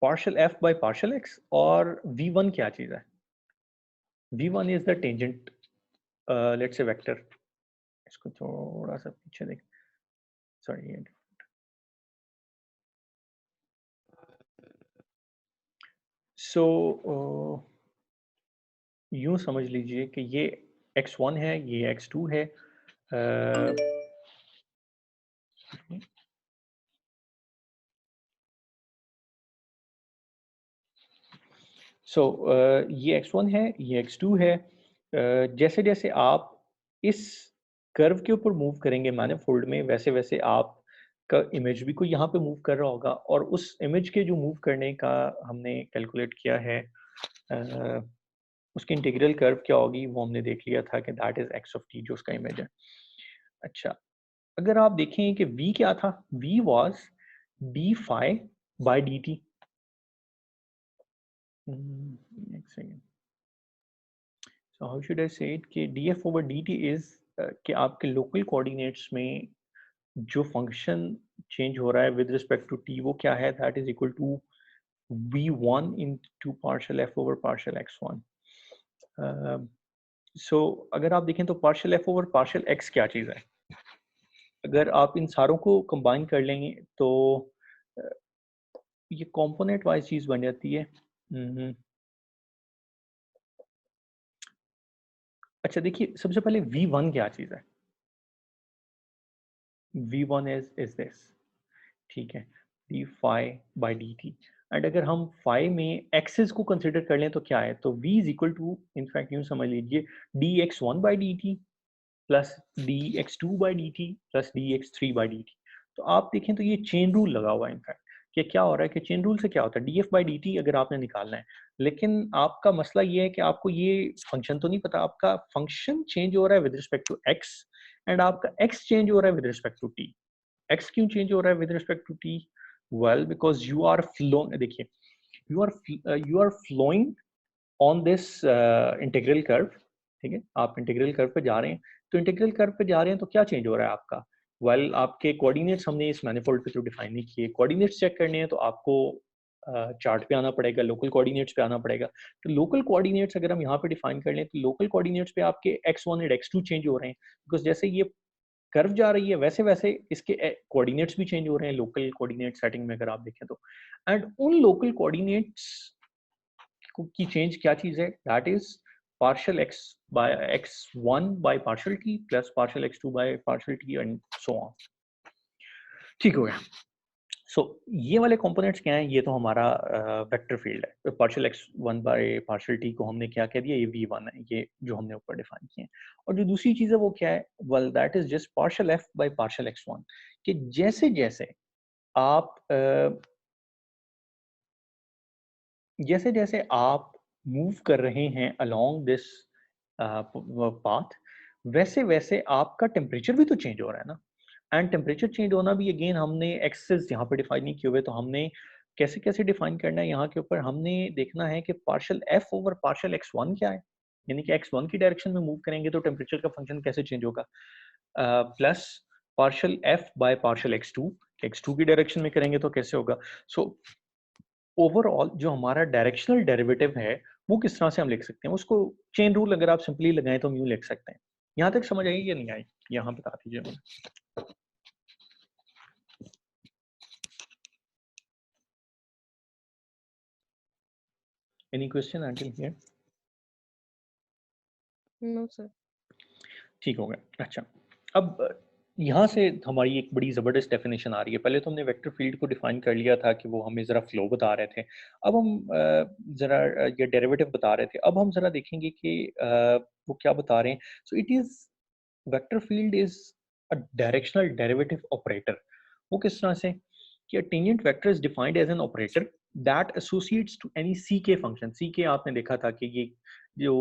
partial f by partial x, और v1 क्या चीज है, v1 is the tangent let's say vector, इसको थोड़ा सा पीछे देख, सॉरी, सो यूं समझ लीजिए कि ये x1 है, ये x2 है, ये x1 है, ये x2 है, जैसे जैसे आप इस कर्व के ऊपर मूव करेंगे मैनिफोल्ड में, वैसे वैसे आप का इमेज भी कोई यहाँ पे मूव कर रहा होगा, और उस इमेज के जो मूव करने का हमने कैलकुलेट किया है, उसकी इंटीग्रल कर्व क्या होगी वो हमने देख लिया था कि that is x of t, जो उसका इमेज है। अच्छा, अगर आप देखें कि v क्या था, v was d phi by dt, एक second, so how should I से इट कि df over dt is कि आपके लोकल कोऑर्डिनेट्स में जो फंक्शन चेंज हो रहा है विद रिस्पेक्ट टू t, वो क्या है, that is equal to v1 into partial f over partial x1। So अगर आप देखें तो partial f over partial x क्या चीज़ है, अगर आप इन सारों को कंबाइन कर लेंगे तो ये कंपोनेंट वाइज चीज बन जाती है। अच्छा देखिए, सबसे पहले v1 क्या चीज है, v1 इज दिस, ठीक है, d phi by dt, and अगर हम phi में एक्सेस को कंसिडर कर लें तो क्या है, तो v is equal to, in fact यूं समझ लीजिए, dx1 by dt plus dx2 by dt plus dx3 by dt। तो आप देखें तो ये चेन रूल लगा हुआ है इनफैक्ट, कि क्या हो रहा है कि चेन रूल से क्या होता है, df by dt अगर आपने निकालना है, लेकिन आपका मसला ये है कि आपको ये फंक्शन तो नहीं पता, आपका फंक्शन चेंज हो रहा है with respect to x, and आपका x चेंज हो रहा है with respect to t। x क्यों चेंज हो रहा है with respect to t, well because you are flow, देखिए, you are flowing on this integral curve, ठीक है, आप इंटीग्रल कर्व पे जा रहे हैं, तो इंटीग्रल कर्व पे जा रहे हैं तो क्या चेंज हो रहा है आपका, वेल आपके कोऑर्डिनेट्स हमने इस मैनिफोल्ड पे तो डिफाइन नहीं किए, कोऑर्डिनेट्स चेक करने हैं तो आपको चार्ट पे आना पड़ेगा, लोकल कोऑर्डिनेट्स पे आना पड़ेगा, तो लोकल कोऑर्डिनेट्स अगर हम यहाँ पे डिफाइन कर लें तो लोकल कोऑर्डिनेट्स पे आपके x1 और x2 चेंज हो रहे हैं, बिकॉज जैसे ये कर्व जा रही है वैसे वैसे इसके कोऑर्डिनेट्स भी चेंज हो रहे हैं लोकल कोऑर्डिनेट सेटिंग में अगर आप देखें तो, एंड उन लोकल कोऑर्डिनेट्स की चेंज क्या चीज है, that is partial x by x1 by partial t plus partial x2 by partial t and so on। ठीक हो गया। सो ये वाले कंपोनेंट्स क्या हैं? ये तो हमारा वेक्टर फील्ड है। Partial x1 by partial t को हमने क्या कह दिया? ये v1 है, ये जो हमने ऊपर डिफाइन किए हैं। और जो दूसरी चीज़ है वो क्या है? Well that is just partial f by partial x1, कि जैसे जैसे आप जैसे जैसे आप मूव कर रहे हैं अलोंग दिस पाथ, वैसे वैसे आपका टेम्परेचर भी तो चेंज हो रहा है ना। एंड टेम्परेचर चेंज होना भी अगेन हमने एक्सेस यहाँ पे डिफाइन नहीं किए हुए, तो हमने कैसे कैसे डिफाइन करना है यहाँ के ऊपर? हमने देखना है कि partial f over partial x one क्या है, यानी कि एक्स वन की डायरेक्शन में मूव करेंगे तो टेम्परेचर का फंक्शन कैसे चेंज होगा, plus partial f by partial x two की डायरेक्शन में करेंगे तो कैसे होगा। सो ओवरऑल जो हमारा डायरेक्शनल डेरिवेटिव है वो किस तरह से हम लिख सकते हैं उसको, चेन रूल अगर आप सिंपली लगाएं तो हम यूं लिख सकते हैं। यहाँ तक समझ आई या नहीं आई? यहाँ बता दीजिए मुझे। Any question until here? No, sir. ठीक हो गया। अच्छा, अब यहाँ से हमारी एक बड़ी ज़बरदस्त डेफिनेशन आ रही है। पहले तो हमने वेक्टर फील्ड को डिफाइन कर लिया था कि वो हमें ज़रा फ्लो बता रहे थे। अब हम ज़रा ये डेरिवेटिव बता रहे थे। अब हम ज़रा देखेंगे कि वो क्या बता रहे हैं। So it is vector field is a directional derivative operator. वो किस तरह से? कि a tangent vector is defined as an operator that associates to any ck function। ck आपने देखा था कि ये जो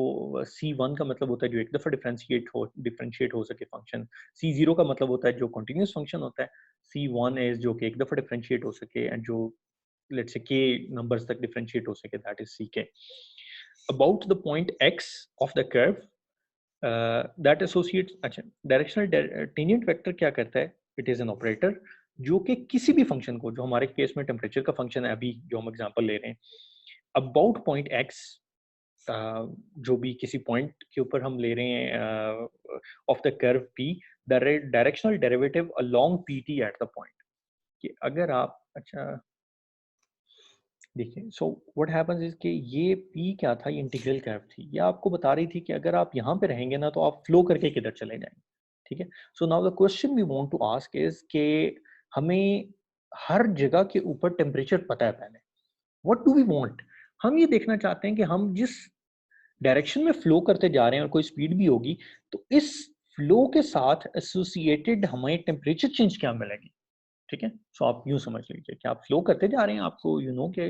c1 का मतलब होता है जो एक दफा डिफरेंशिएट हो सके फंक्शन, c0 का मतलब होता है जो कंटिन्यूस फंक्शन होता है, c1 इज जो कि एक दफा डिफरेंशिएट हो सके एंड जो लेट्स से k नंबर्स तक डिफरेंशिएट हो सके, that is ck। About the point x of the curve that associates. अच्छा, डायरेक्शनल टेंजेंट वेक्टर क्या करता है? इट इज एन ऑपरेटर जो कि किसी भी फंक्शन को, जो हमारे केस में टेम्परेचर का फंक्शन है अभी जो हम एग्जांपल ले रहे हैं, अबाउट पॉइंट एक्स, जो भी किसी पॉइंट के ऊपर हम ले रहे हैं of the curve P, the directional derivative along P T at the point. कि अगर आप, अच्छा देखिए, सो व्हाट हैपेंस इज कि ये पी क्या था? ये इंटीग्रल कर्व थी। ये आपको बता रही थी कि अगर आप यहाँ पे रहेंगे ना तो आप फ्लो करके किधर चले जाएंगे। ठीक है। So now the question we want to ask is के हमें हर जगह के ऊपर टेम्परेचर पता है पहले। What do we want? हम ये देखना चाहते हैं कि हम जिस डायरेक्शन में फ्लो करते जा रहे हैं और कोई स्पीड भी होगी तो इस फ्लो के साथ एसोसिएटेड हमें टेम्परेचर चेंज क्या मिलेगी। ठीक है। सो आप यूं समझ लीजिए कि आप फ्लो करते जा रहे हैं, आपको यू नो कि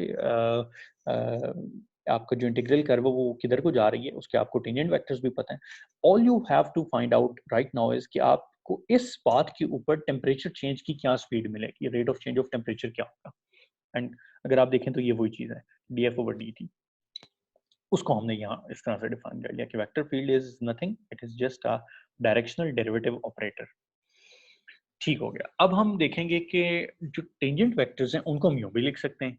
आपका जो इंटीग्रल कर्व है वो किधर को जा रही है, उसके आपको टेंजेंट वेक्टर्स भी पता है। All you have to find out right now is कि आपको इस पाथ के ऊपर टेम्परेचर चेंज की क्या स्पीड मिलेगी, rate of change of temperature क्या होगा। एंड अगर आप देखें तो ये वही चीज़ है, D F over d T. उसको हमने यहाँ इस तरह से डिफाइन कर लिया कि vector field is nothing, it is just a directional derivative operator. ठीक हो गया। अब हम देखेंगे कि जो टेंजेंट वेक्टर्स हैं उनको हम यूं भी लिख सकते हैं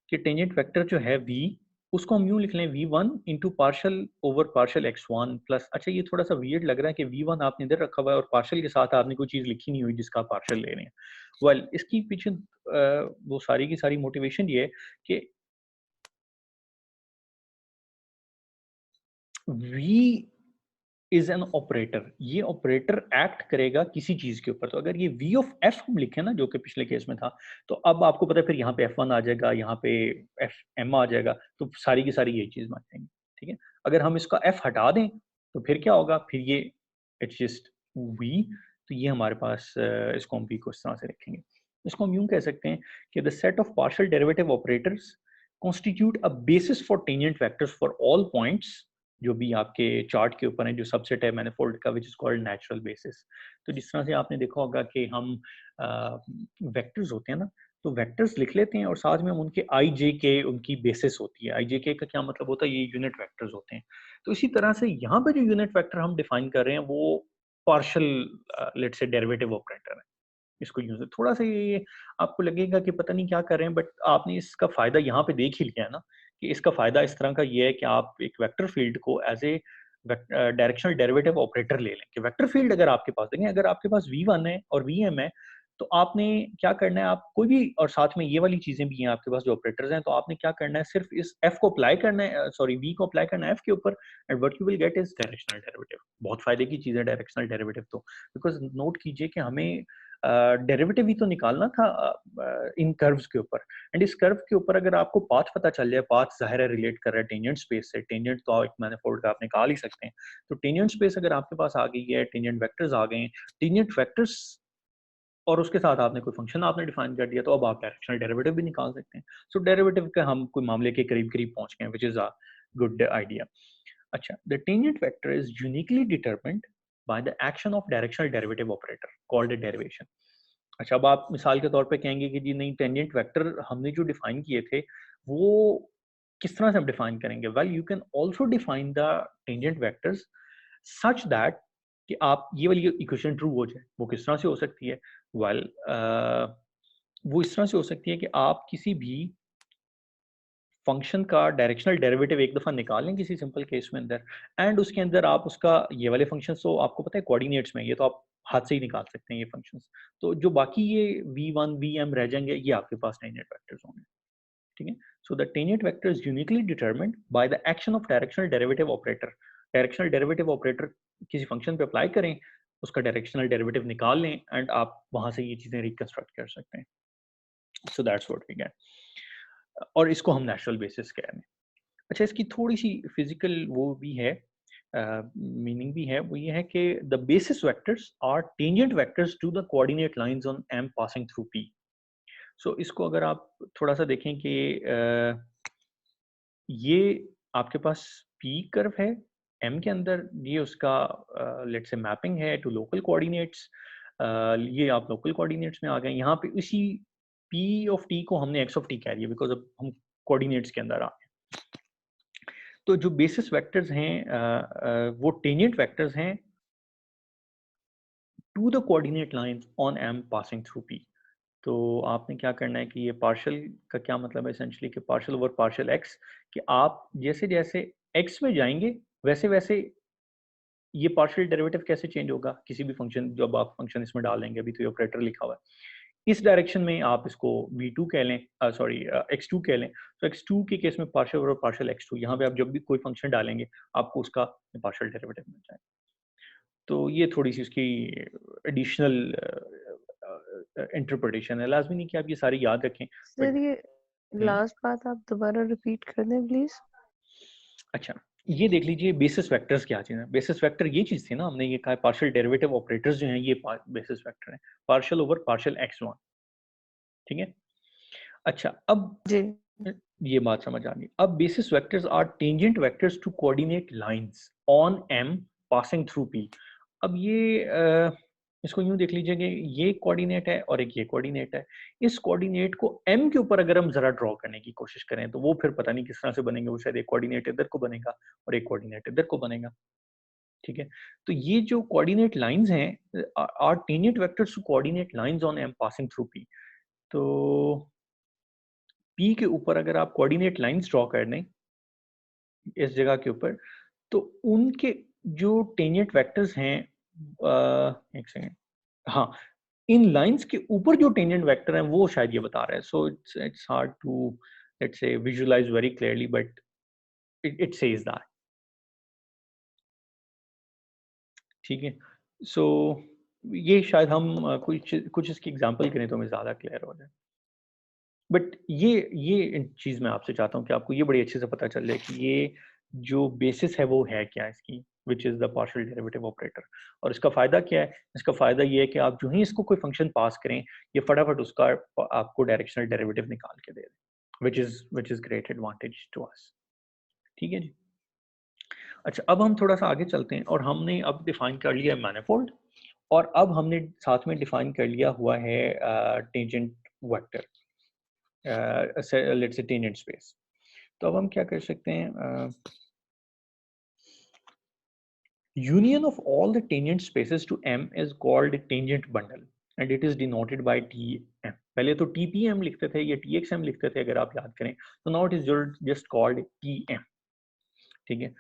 कि टेंजेंट वेक्टर जो है v, उसको हम यूं लिख लें v1 into partial over partial x1 plus. अच्छा, ये थोड़ा सा वियर्ड लग रहा है कि v1 आपने इधर रखा हुआ है और पार्शल के साथ आपने कोई चीज़ लिखी नहीं हुई जिसका आप पार्शल ले रहे हैं। वेल इसकी पीछे वो सारी की सारी मोटिवेशन ये है कि v इज एन ऑपरेटर। ये ऑपरेटर एक्ट करेगा किसी चीज के ऊपर। तो अगर ये v ऑफ f हम लिखें ना, जो कि पिछले केस में था, तो अब आपको पता है फिर यहाँ पे f1 आ जाएगा, यहाँ पे fm आ जाएगा, तो सारी की सारी ये चीज मान जाएंगे। ठीक है। अगर हम इसका f हटा दें तो फिर क्या होगा? फिर ये इट्स जस्ट v। तो ये हमारे पास इसको हम v को इस तरह से लिखेंगे। इसको हम यूं कह सकते हैं कि the set of partial derivative operators constitute a basis for tangent vectors for all points, जो भी आपके चार्ट के ऊपर है, जो सबसेट है मैनिफोल्ड का, which is called natural basis. तो जिस तरह से आपने देखा होगा कि हम वेक्टर्स होते हैं ना, तो वेक्टर्स लिख लेते हैं और साथ में हम उनके आई जे के उनकी बेसिस होती है। आई जे के का क्या मतलब होता है? ये यूनिट वेक्टर्स होते हैं। तो इसी तरह से यहाँ पे जो यूनिट वेक्टर हम डिफाइन कर रहे हैं वो partial let's say derivative operator है। इसको यूज थोड़ा सा ये आपको लगेगा कि पता नहीं क्या कर रहे हैं, बट आपने इसका फायदा यहाँ पे देख ही लिया है ना, कि इसका फायदा इस तरह का ये है कि आप एक वेक्टर फील्ड को as a directional derivative operator ले लें। कि वेक्टर फील्ड अगर आपके पास देखें, अगर आपके पास v1 है और vm है, तो आपने क्या करना है? आप कोई भी, और साथ में ये वाली चीजें भी हैं आपके पास जो ऑपरेटर्स हैं, तो आपने क्या करना है? सिर्फ इस f को अप्लाई करना है, सॉरी v को अप्लाई करना है f के ऊपर, and what you will get is directional derivative. बहुत फायदे की चीज है डायरेक्शनल डेरिवेटिव तो, बिकॉज नोट कीजिए कि हमें डेरिवेटिव ही तो निकालना था इन कर्व्स के ऊपर। एंड इस कर्व के ऊपर अगर आपको पाथ पता चल जाए, पाथ ज़ाहिर है रिलेट कर रहा है टेंजेंट स्पेस से, टेंजेंट तो एक मैनिफोल्ड का आप निकाल ही सकते हैं। तो टेंजेंट स्पेस अगर आपके पास आ गई है, टेंजेंट वेक्टर्स आ गए हैं, टेंजेंट वेक्टर्स और उसके साथ आपने कोई फंक्शन आपने डिफाइन कर दिया, तो अब आप डायरेक्शनल डेरिवेटिव भी निकाल सकते हैं। सो डेरिवेटिव के हम कोई मामले के करीब करीब पहुंच गए, which is a good idea. अच्छा, the tangent vector is uniquely determined by the action of directional derivative operator called derivation. अच्छा, अब आप मिसाल के तौर पे कहेंगे कि जी नहीं, टेंजेंट वेक्टर हमने जो डिफाइन किए थे वो किस तरह से हम डिफाइन करेंगे? Well, you can also define the tangent vectors such that कि आप ये वाली इक्वेशन ट्रू हो जाए। वो किस तरह से हो सकती है? वेल, वो इस तरह से हो सकती है कि आप किसी भी फंक्शन का डायरेक्शनल डेरिवेटिव एक दफ़ा निकाल लें किसी सिंपल केस में अंदर, एंड उसके अंदर आप उसका ये वाले फंक्शन, तो आपको पता है कोऑर्डिनेट्स में ये तो आप हाथ से ही निकाल सकते हैं ये फंक्शंस। तो जो बाकी ये v1 vm रह जाएंगे, ये आपके पास टेंजेंट वेक्टर्स होंगे। ठीक है? So the tangent vector is uniquely determined by the action of directional derivative operator. Directional derivative operator किसी फंक्शन पे अप्लाई करें, उसका डायरेक्शनल डेरिवेटिव निकाल लें, एंड आप वहां से ये चीजें रिकंस्ट्रक्ट कर सकते हैं। So that's what we get, और इसको हम नेचुरल बेसिस कह रहे हैं। अच्छा, इसकी थोड़ी सी फिजिकल वो भी है, मीनिंग भी है। वो ये है कि the basis vectors are tangent vectors to the coordinate lines on M passing through P. So इसको अगर आप थोड़ा सा देखें कि ये आपके पास पी कर्व है एम के अंदर, ये उसका लेट्स से मैपिंग है टू लोकल कोऑर्डिनेट्स। ये आप लोकल कोऑर्डिनेट्स में आ गए। यहाँ पे इसी पी ऑफ टी को हमने एक्स ऑफ टी कह दिया, बिकॉज अब हम कोऑर्डिनेट्स के अंदर आ गए। तो जो बेसिस वेक्टर्स हैं वो टेंजेंट वेक्टर्स हैं to the coordinate lines on M passing through p. तो आपने क्या करना है कि ये पार्शियल का क्या मतलब है एसेंशली, कि पार्शियल ओवर पार्शियल एक्स, कि आप जैसे जैसे एक्स में जाएंगे वैसे वैसे ये पार्शियल डेरिवेटिव कैसे चेंज होगा किसी भी फंक्शन, जब आप फंक्शन इसमें डालेंगे, अभी तो ये ऑपरेटर लिखा हुआ है, इस डायरेक्शन में आप इसको v2 कह लें, सॉरी x2 कह लें। तो x2 के केस में पार्शियल ओवर पार्शियल x2, यहाँ पे आप जब भी कोई फंक्शन डालेंगे आपको उसका पार्शियल डेरिवेटिव मिल जाएगा। तो ये थोड़ी सी उसकी एडिशनल इंटरप्रिटेशन है। लाजमी नहीं कि आप ये सारी याद रखें, सर बट ये लास्ट बात आप दोबारा रिपीट कर दें प्लीज। अच्छा, ये देख लीजिए बेसिस वेक्टर्स क्या चीज़ है। बेसिस वेक्टर ये चीज़ थी ना, हमने ये कहा पार्शियल डेरिवेटिव ऑपरेटर्स जो हैं ये बेसिस वेक्टर हैं, पार्शियल ओवर पार्शियल x1। ठीक है? अच्छा, अब जी। ये बात समझ आ गई। अब basis vectors are tangent vectors to coordinate lines on m passing through p। अब ये इसको यूं देख लीजिए कि ये कोऑर्डिनेट है और एक ये कोऑर्डिनेट है। इस कोऑर्डिनेट को m के ऊपर अगर हम जरा ड्रॉ करने की कोशिश करें तो वो फिर पता नहीं किस तरह से बनेंगे। वो शायद एक कोऑर्डिनेट इधर को बनेगा और एक कोऑर्डिनेट इधर को बनेगा। ठीक है? तो ये जो कोऑर्डिनेट लाइंस हैं are tangent vectors to coordinate lines on m passing through p। तो P के ऊपर अगर आप कोऑर्डिनेट लाइंस ड्रॉ कर दें इस जगह के ऊपर, तो उनके जो टेंजेंट वेक्टर्स हैं, एक सेकंड, हाँ, इन लाइंस के ऊपर जो टेंजेंट वेक्टर हैं वो शायद ये बता रहा है। So it's hard to let's say visualise very clearly, but it says that. ठीक है? सो ये शायद हम कुछ कुछ इसकी एग्जांपल करें तो हमें ज़्यादा क्लियर हो जाए। बट ये चीज़ मैं आपसे चाहता हूँ कि आपको ये बड़ी अच्छे से पता चल जाए कि ये जो बेसिस है वो है क्या इसकी, which is the partial derivative operator. और इसका फ़ायदा क्या है? इसका फ़ायदा ये है कि आप जो ही इसको कोई फंक्शन पास करें, ये फटाफट उसका आपको डायरेक्शनल डेरिवेटिव निकाल के दे दे, which is great advantage to us. ठीक है जी? अच्छा, अब हम थोड़ा सा आगे चलते हैं और हमने अब डिफाइन कर लिया मैनिफोल्ड, और अब हमने साथ में डिफाइन कर लिया हुआ है tangent vector, let's say tangent space. तो अब हम क्या कर सकते हैं, union of all the tangent spaces to M is called tangent bundle and it is denoted by TM। पहले तो TPM लिखते थे, ये TXM लिखते थे अगर आप याद करें। तो now it is just called TM। ठीक है?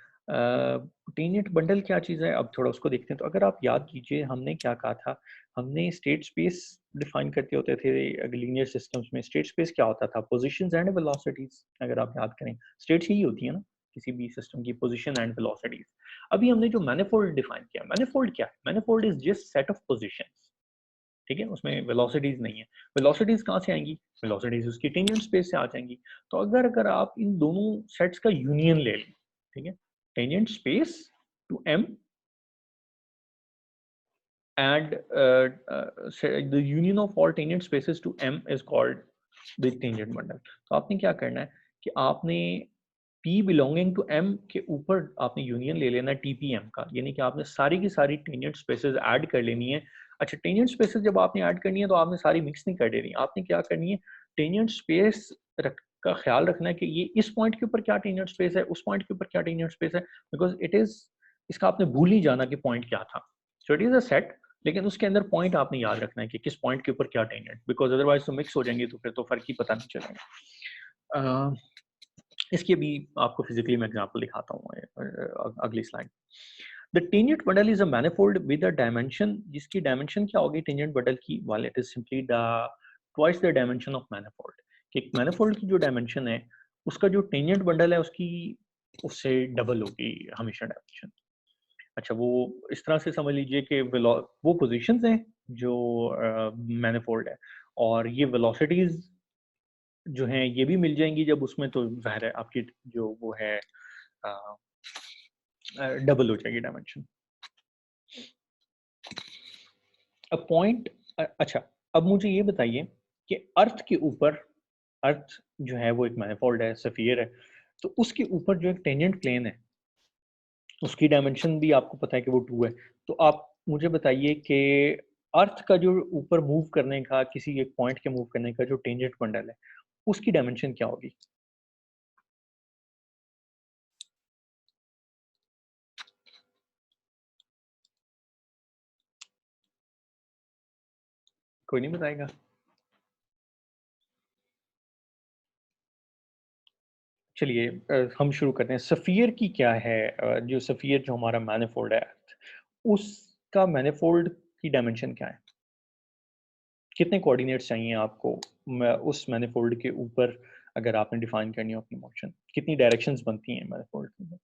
टेंजेंट बंडल क्या चीज़ है, अब थोड़ा उसको देखते हैं। तो अगर आप याद कीजिए हमने क्या कहा था, हमने स्टेट स्पेस डिफाइन करते होते थे लीनियर सिस्टम्स में। स्टेट स्पेस क्या होता था? पोजीशंस एंड वेलोसिटीज, अगर आप याद करें स्टेट्स ही होती है ना किसी भी सिस्टम की, पोजीशन एंड वेलोसिटीज। अभी हमने जो मैनिफोल्ड डिफाइन किया, मैनिफोल्ड क्या है? Manifold is just set of positions. ठीक है, उसमें वेलोसिटीज नहीं है। वेलोसिटीज कहाँ से आएंगी? वेलोसिटीज उसकी टेंजेंट स्पेस से आ जाएंगी। तो अगर आप इन दोनों सेट्स का यूनियन ले लें, ठीक है, tangent space to m and the union of all tangent spaces to m is called the tangent bundle। तो आपने क्या करना है कि आपने p belonging to m के ऊपर आपने यूनियन ले लेना है tpm का, यानी कि आपने सारी की सारी टेंजेंट स्पेसेस ऐड कर लेनी है। अच्छा, टेंजेंट स्पेसेस जब आपने ऐड करनी है तो आपने सारी मिक्स नहीं कर देनी, आपने क्या करनी है, टेंजेंट स्पेस का ख्याल रखना है कि ये इस पॉइंट के ऊपर क्या टेंजेंट स्पेस है, उस पॉइंट के ऊपर क्या टेंजेंट स्पेस है, बिकॉज इट इज, इसका आपने भूल नहीं जाना कि पॉइंट क्या था। सो इट इज अ सेट, लेकिन उसके अंदर पॉइंट आपने याद रखना है कि किस पॉइंट के ऊपर क्या टेंजेंट, बिकॉज अदरवाइज तो मिक्स हो जाएंगे तो फिर तो फर्क ही पता नहीं चलेगा। इसकी भी आपको फिजिकली मैं एग्जांपल दिखाता हूँ अगली slide. The tangent bundle is a manifold with a dimension, जिसकी डायमेंशन क्या होगी टेंजेंट बंडल की, वाल it is simply the twice the dimension of manifold. कि एक मैनिफोल्ड की जो डायमेंशन है उसका जो टेंजेंट बंडल है उसकी उससे डबल होगी हमेशा डायमेंशन। अच्छा, वो इस तरह से समझ लीजिए कि वो पोजीशंस हैं जो मैनिफोल्ड है, और ये वेलोसिटीज जो हैं ये भी मिल जाएंगी जब उसमें, तो ज़ाहिर है आपकी जो वो है डबल हो जाएगी डायमेंशन। अब पॉइंट, अच्छा अब मुझे ये बताइए कि अर्थ के ऊपर, अर्थ जो है वो एक मैनिफोल्ड है, सफियर है, तो उसके ऊपर जो एक टेंजेंट प्लेन है उसकी डायमेंशन भी आपको पता है कि वो 2 है। तो आप मुझे बताइए कि अर्थ का जो ऊपर मूव करने का, किसी एक पॉइंट के मूव करने का जो टेंजेंट बंडल है उसकी डायमेंशन क्या होगी? कोई नहीं बताएगा? चलिए हम शुरू करते हैं। सफ़ियर की क्या है, जो सफ़ियर जो हमारा मैनिफोल्ड है अर्थ, उसका मैनिफोल्ड की डायमेंशन क्या है? कितने कोऑर्डिनेट्स चाहिए आपको उस मैनिफोल्ड के ऊपर, अगर आपने डिफाइन करनी हो अपनी मोशन, कितनी डायरेक्शंस बनती हैं मैनिफोल्ड के अंदर?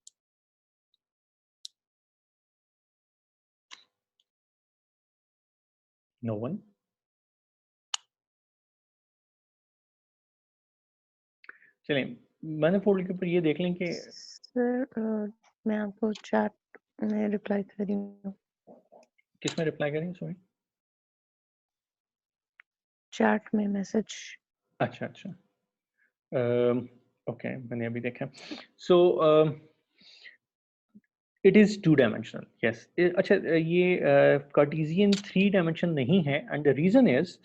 No one? चलिए मैनिफोल्ड के ऊपर ये देख लें कि सर मैं आपको चैट में रिप्लाई कर रही हूँ। किस में रिप्लाई करें, सॉरी? चैट में मैसेज। अच्छा अच्छा, ओके मैंने अभी देखा। So it is 2 dimensional, yes. अच्छा, ये कार्टेशियन 3 डायमेंशन नहीं है, and the reason is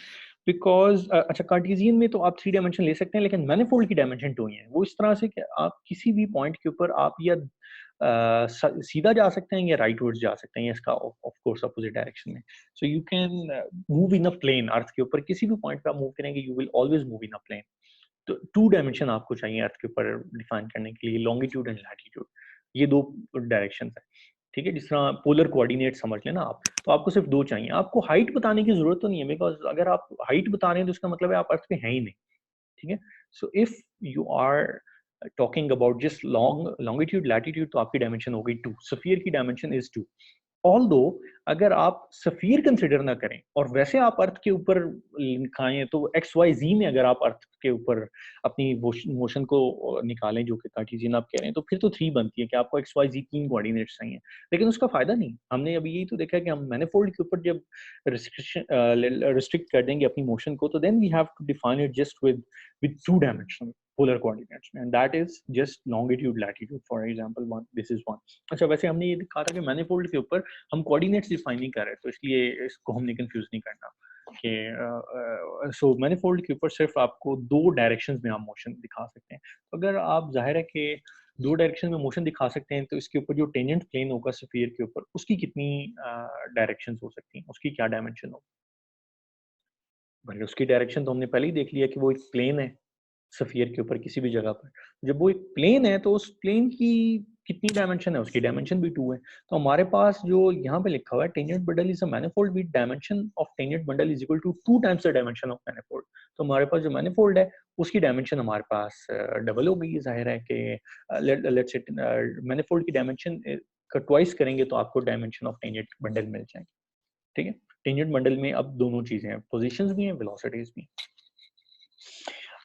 because अच्छा, कार्टेशियन में तो आप 3 डायमेंशन ले सकते हैं, लेकिन मैनिफोल्ड की डायमेंशन 2 ही है। वो इस तरह से कि आप किसी भी पॉइंट के ऊपर आप या सीधा जा सकते हैं या राइटवर्ड्स जा सकते हैं, या इसका ऑफ कोर्स अपोजिट डायरेक्शन में। So you can move in a plane, earth के ऊपर किसी भी पॉइंट पे आप मूव करेंगे, you will always move in a plane. तो 2 डायमेंशन आपको चाहिए अर्थ के ऊपर डिफाइन करने के लिए, लॉन्गिट्यूड एंड लैटिट्यूड, ये 2 डायरेक्शंस हैं। ठीक है, जिस तरह पोलर कोऑर्डिनेट समझ लेना आप, तो आपको सिर्फ 2 चाहिए। आपको हाइट बताने की जरूरत तो नहीं है, बिकॉज अगर आप हाइट बता रहे हैं तो इसका मतलब है आप अर्थ पे हैं ही नहीं। ठीक है, so if you are talking about just longitude latitude, तो आपकी डायमेंशन हो गई 2, सफियर की डायमेंशन इज 2। ऑल्दो अगर आप सफियर कंसिडर ना करें और वैसे आप अर्थ के ऊपर खाएं, तो एक्स वाई जी में अगर आप अर्थ के ऊपर अपनी मोशन को निकालें, जो कि कार्टेशियन आप कह रहे हैं, तो फिर तो 3 बनती है कि आपको एक्स वाई जी 3 कोऑर्डिनेट्स चाहिए। लेकिन उसका फायदा नहीं, हमने अभी यही तो देखा है कि हम मैनिफोल्ड के ऊपर जब रिस्ट्रिक्ट कर देंगे अपनी मोशन को, तो then we have to define it just with 2 dimensional polar coordinates, and that is just longitude latitude, for example 1, this is 1। अच्छा, वैसे हमने ये कहा था कि मैनिफोल्ड के ऊपर हम कोऑर्डिनेट्स डिफाइन नहीं कर रहे, तो इसलिए इसको हमने कंफ्यूज नहीं करना कि सो मैनिफोल्ड के ऊपर सिर्फ आपको 2 डायरेक्शंस में आप मोशन दिखा सकते हैं। तो अगर आप जाहिर है कि 2 डायरेक्शन में मोशन दिखा सकते हैं, तो इसके ऊपर जो टेंजेंट प्लेन होगा स्फीयर के ऊपर, उसकी कितनी डायरेक्शंस हो सकती हैं, उसकी क्या डायमेंशन होगी? भाई उसकी डायरेक्शन तो हमने पहले ही देख लिया कि वो एक प्लेन है स्फीयर के ऊपर किसी भी जगह पर। जब वो एक प्लेन है तो उस प्लेन की कितनी डायमेंशन है, उसकी डायमेंशन भी 2 है। तो हमारे पास जो यहाँ पे लिखा हुआ है, tangent bundle is a manifold with dimension of tangent bundle is equal to 2 times the dimension of manifold. तो हमारे पास जो मैनिफोल्ड है उसकी डायमेंशन हमारे पास डबल हो गई। जाहिर है कि लेट्स से मैनिफोल्ड की डायमेंशन का ट्वाइस करेंगे तो आपको डायमेंशन ऑफ टेंजेंट बंडल मिल जाएगी। ठीक है, टेंजेंट बंडल में अब दोनों चीजें हैं, पोजीशंस भी हैं, वेलोसिटीज भी।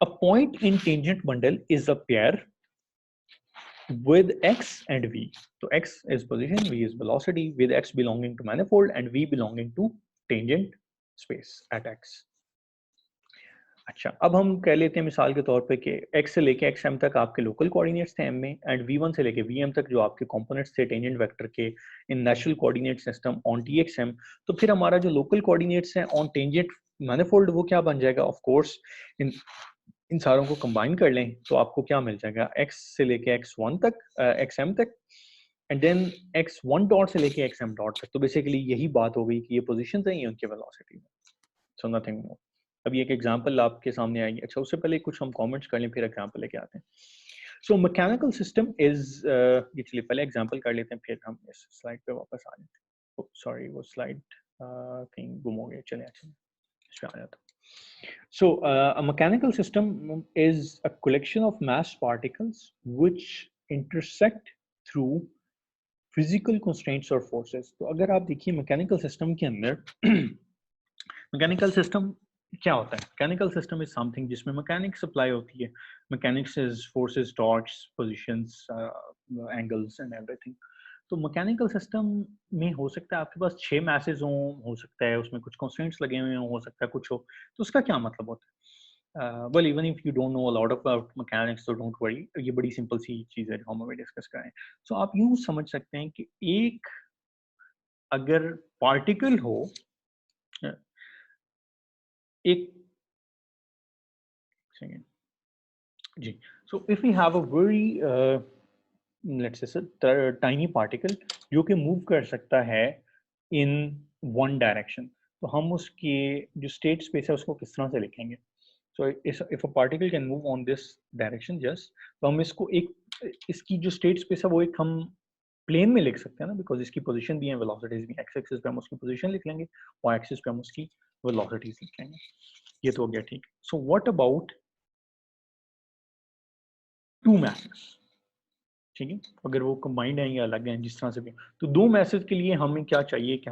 A point in tangent bundle is a pair with x and v. So x is position, v is velocity, with x belonging to manifold and v belonging to tangent space at x. अच्छा, अब हम कह लेते हैं मिसाल के तौर पे कि x से लेके xm तक आपके लोकल कोऑर्डिनेट्स थे m में, एंड v1 से लेके vm तक जो आपके कंपोनेंट्स थे टेंजेंट वेक्टर के in natural coordinate system on txm। तो फिर हमारा जो लोकल कोऑर्डिनेट्स हैं ऑन टेंजेंट मैनिफोल्ड वो क्या बन जाएगा? ऑफ कोर्स इन सारों को कंबाइन कर लें तो आपको क्या मिल जाएगा? x से लेके x1 तक xm तक, एंड देन x1 डॉट से लेके xm डॉट तक। तो बेसिकली यही बात हो गई कि ये पोजीशंस हैं, ये उनकी वेलोसिटी है, सो नथिंग मोर। अभी एक एग्जांपल आपके सामने आएगी। अच्छा, उससे पहले कुछ हम कमेंट्स कर लें, फिर एग्जांपल लेके आते हैं। सो मैकेनिकल सिस्टम इज, ये चलिए पहले एग्जांपल कर लेते हैं, फिर हम इस स्लाइड पे वापस आ जाते हैं। सॉरी, वो स्लाइड कहीं गुम हो गया। चलिए अच्छा इस पे आ जाता है। So, a mechanical system is a collection of mass particles which intersect through physical constraints or forces. तो अगर आप देखिए मैकेनिकल सिस्टम के अंदर मैकेनिकल सिस्टम क्या होता है? मैकेनिकल सिस्टम इज समथिंग जिसमें मैकेनिक्स अप्लाई होती है। Mechanics is forces, torques, positions, angles and everything. तो मैकेनिकल सिस्टम में हो सकता है आपके पास 6 मैसेज हो सकता है उसमें कुछ कंस्ट्रेंट्स लगे हुए हो सकता है कुछ हो। तो उसका क्या मतलब होता है? Well, even if you don't know a lot about mechanics तो डोंट वरी, ये बड़ी सिंपल सी चीज़ है जो हम अभी डिस्कस करें। सो आप यूँ समझ सकते हैं कि एक अगर पार्टिकल हो, एक सेकेंड जी, so if we have a very let's say tiny particle जो कि मूव कर सकता है इन वन डायरेक्शन, तो हम उसके जो स्टेट स्पेस है उसको किस तरह से लिखेंगे? So if a particle can move on this direction just, तो हम इसको एक इसकी जो स्टेट स्पेस है वो एक हम प्लेन में लिख सकते हैं ना, बिकॉज इसकी पोजीशन भी है, वेलोसिटीज भी। एक्स एक्सिस पे हम उसकी पोजीशन लिख लेंगे, वाई एक्सिस पे हम उसकी वेलोसिटीज लिख लेंगे। ये तो हो गया ठीक। So what about to message? ठीक है, अगर वो कंबाइंड हैं या अलग हैं जिस तरह से भी, तो दो मैसेज के लिए हमें क्या चाहिए कि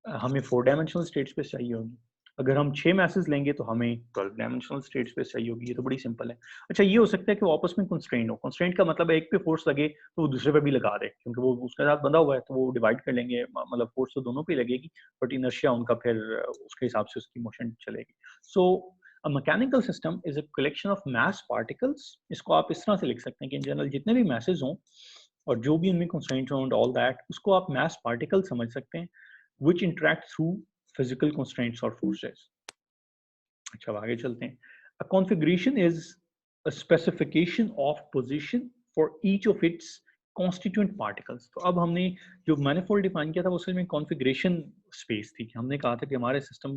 हमें 4 डायमेंशनल स्टेट स्पेस चाहिए होगी। अगर हम 6 मैसेज लेंगे तो हमें 12 डायमेंशनल स्टेट स्पेस चाहिए होगी। ये तो बड़ी सिंपल है। अच्छा, ये हो सकता है कि वो आपस में कंस्ट्रेंट हो। कंस्ट्रेंट का मतलब है एक पे फोर्स लगे तो वो दूसरे पे भी लगा दे, क्योंकि वो उसके साथ बंधा हुआ है, तो वो डिवाइड कर लेंगे, मतलब फोर्स तो दोनों पे लगेगी, बट इनर्शिया उनका फिर उसके हिसाब से उसकी मोशन चलेगी। सो A mechanical system is a collection of mass particles. इसको आप इस तरह से लिख सकते हैं कि इन जनरल जितने भी masses हों और जो भी उनमें constraints हों and all that, उसको आप mass particles समझ सकते हैं which interact through physical constraints or forces. अच्छा, अब आगे चलते हैं। A configuration is a specification of position for each of its constituent particles. तो अब हमने जो manifold define किया था वो असल में configuration space थी। हमने कहा था कि हमारे system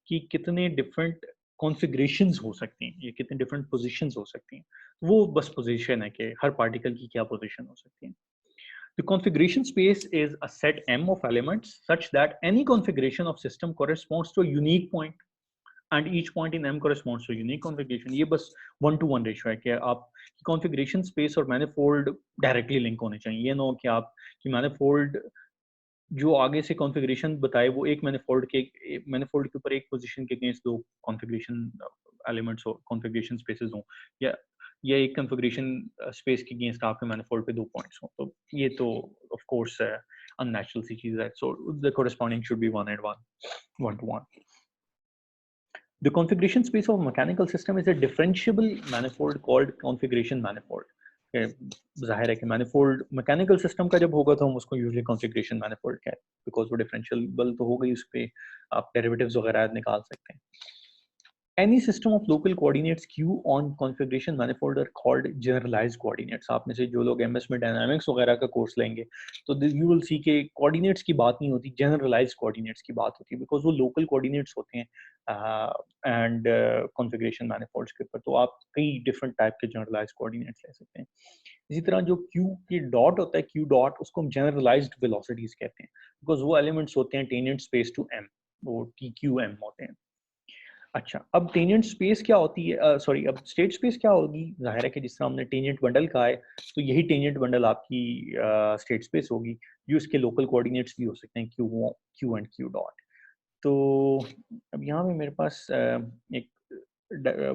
की कितने different कॉन्फ़िगरेशंस हो सकती हैं, ये कितने डिफरेंट पोजीशंस हो सकती हैं। वो बस पोजीशन है कि हर पार्टिकल की क्या पोजीशन हो सकती है। The configuration space is a set M of elements such that any configuration of system corresponds to a unique point and each point in M corresponds to a unique configuration. ये बस 1-to-1 ratio है कि आप configuration space और manifold directly link होने चाहिए। ये ना हो कि आप कि manifold जो आगे से कॉन्फ़िगरेशन बताए वो एक मैनिफोल्ड के ऊपर एक पोजीशन के अगेंस्ट दो कॉन्फ़िगरेशन एलिमेंट्स हो, कॉन्फ़िगरेशन स्पेसेस हों, या एक कॉन्फ़िगरेशन स्पेस के अगेंस्ट आपके मैनिफोल्ड पे दो पॉइंट्स हों। तो ये तो ऑफ कोर्स अननेचुरल सी चीज़ है। So the corresponding should be 1 and 1-to-1. The configuration space of a mechanical system is a differentiable manifold called configuration manifold. जाहिर है कि मैनिफोल्ड मैकेनिकल सिस्टम का जब होगा तो हम उसको यूजुअली कॉन्फ़िगरेशन मैनिफोल्ड कहते हैं, बिकॉज वो डिफरेंशियल तो हो गई, उस पे आप डेरिवेटिव्स वगैरह निकाल सकते हैं। Any system of local coordinates q on configuration manifold are called generalized coordinates. आप में से जो लोग एमएस में डायनामिक्स वगैरह का कोर्स लेंगे तो यू विल सी के कोऑर्डिनेट्स की बात नहीं होती, जनरलाइज्ड कोऑर्डिनेट्स की बात होती है, बिकॉज वो लोकल कोऑर्डिनेट्स होते हैं एंड कॉन्फ़िगरेशन मैनिफोल्ड्स के ऊपर। तो आप कई डिफरेंट टाइप के जनरलाइज्ड कोऑर्डिनेट्स ले सकते हैं। इसी तरह जो q की डॉट होता है, q डॉट, उसको हम जनरलाइज्ड वेलोसिटीज कहते हैं, बिकॉज वो एलिमेंट्स होते हैं टेंजेंट स्पेस टू m, वो tqm होते हैं। अच्छा, अब टेंजेंट स्पेस क्या होती है, सॉरी, अब स्टेट स्पेस क्या होगी? जाहिर है कि जिस तरह हमने टेंजेंट बंडल कहा है, तो यही टेंजेंट बंडल आपकी स्टेट स्पेस होगी। जो इसके लोकल कोऑर्डिनेट्स भी हो सकते हैं, क्यू एंड क्यू डॉट। तो अब यहाँ पे मेरे पास एक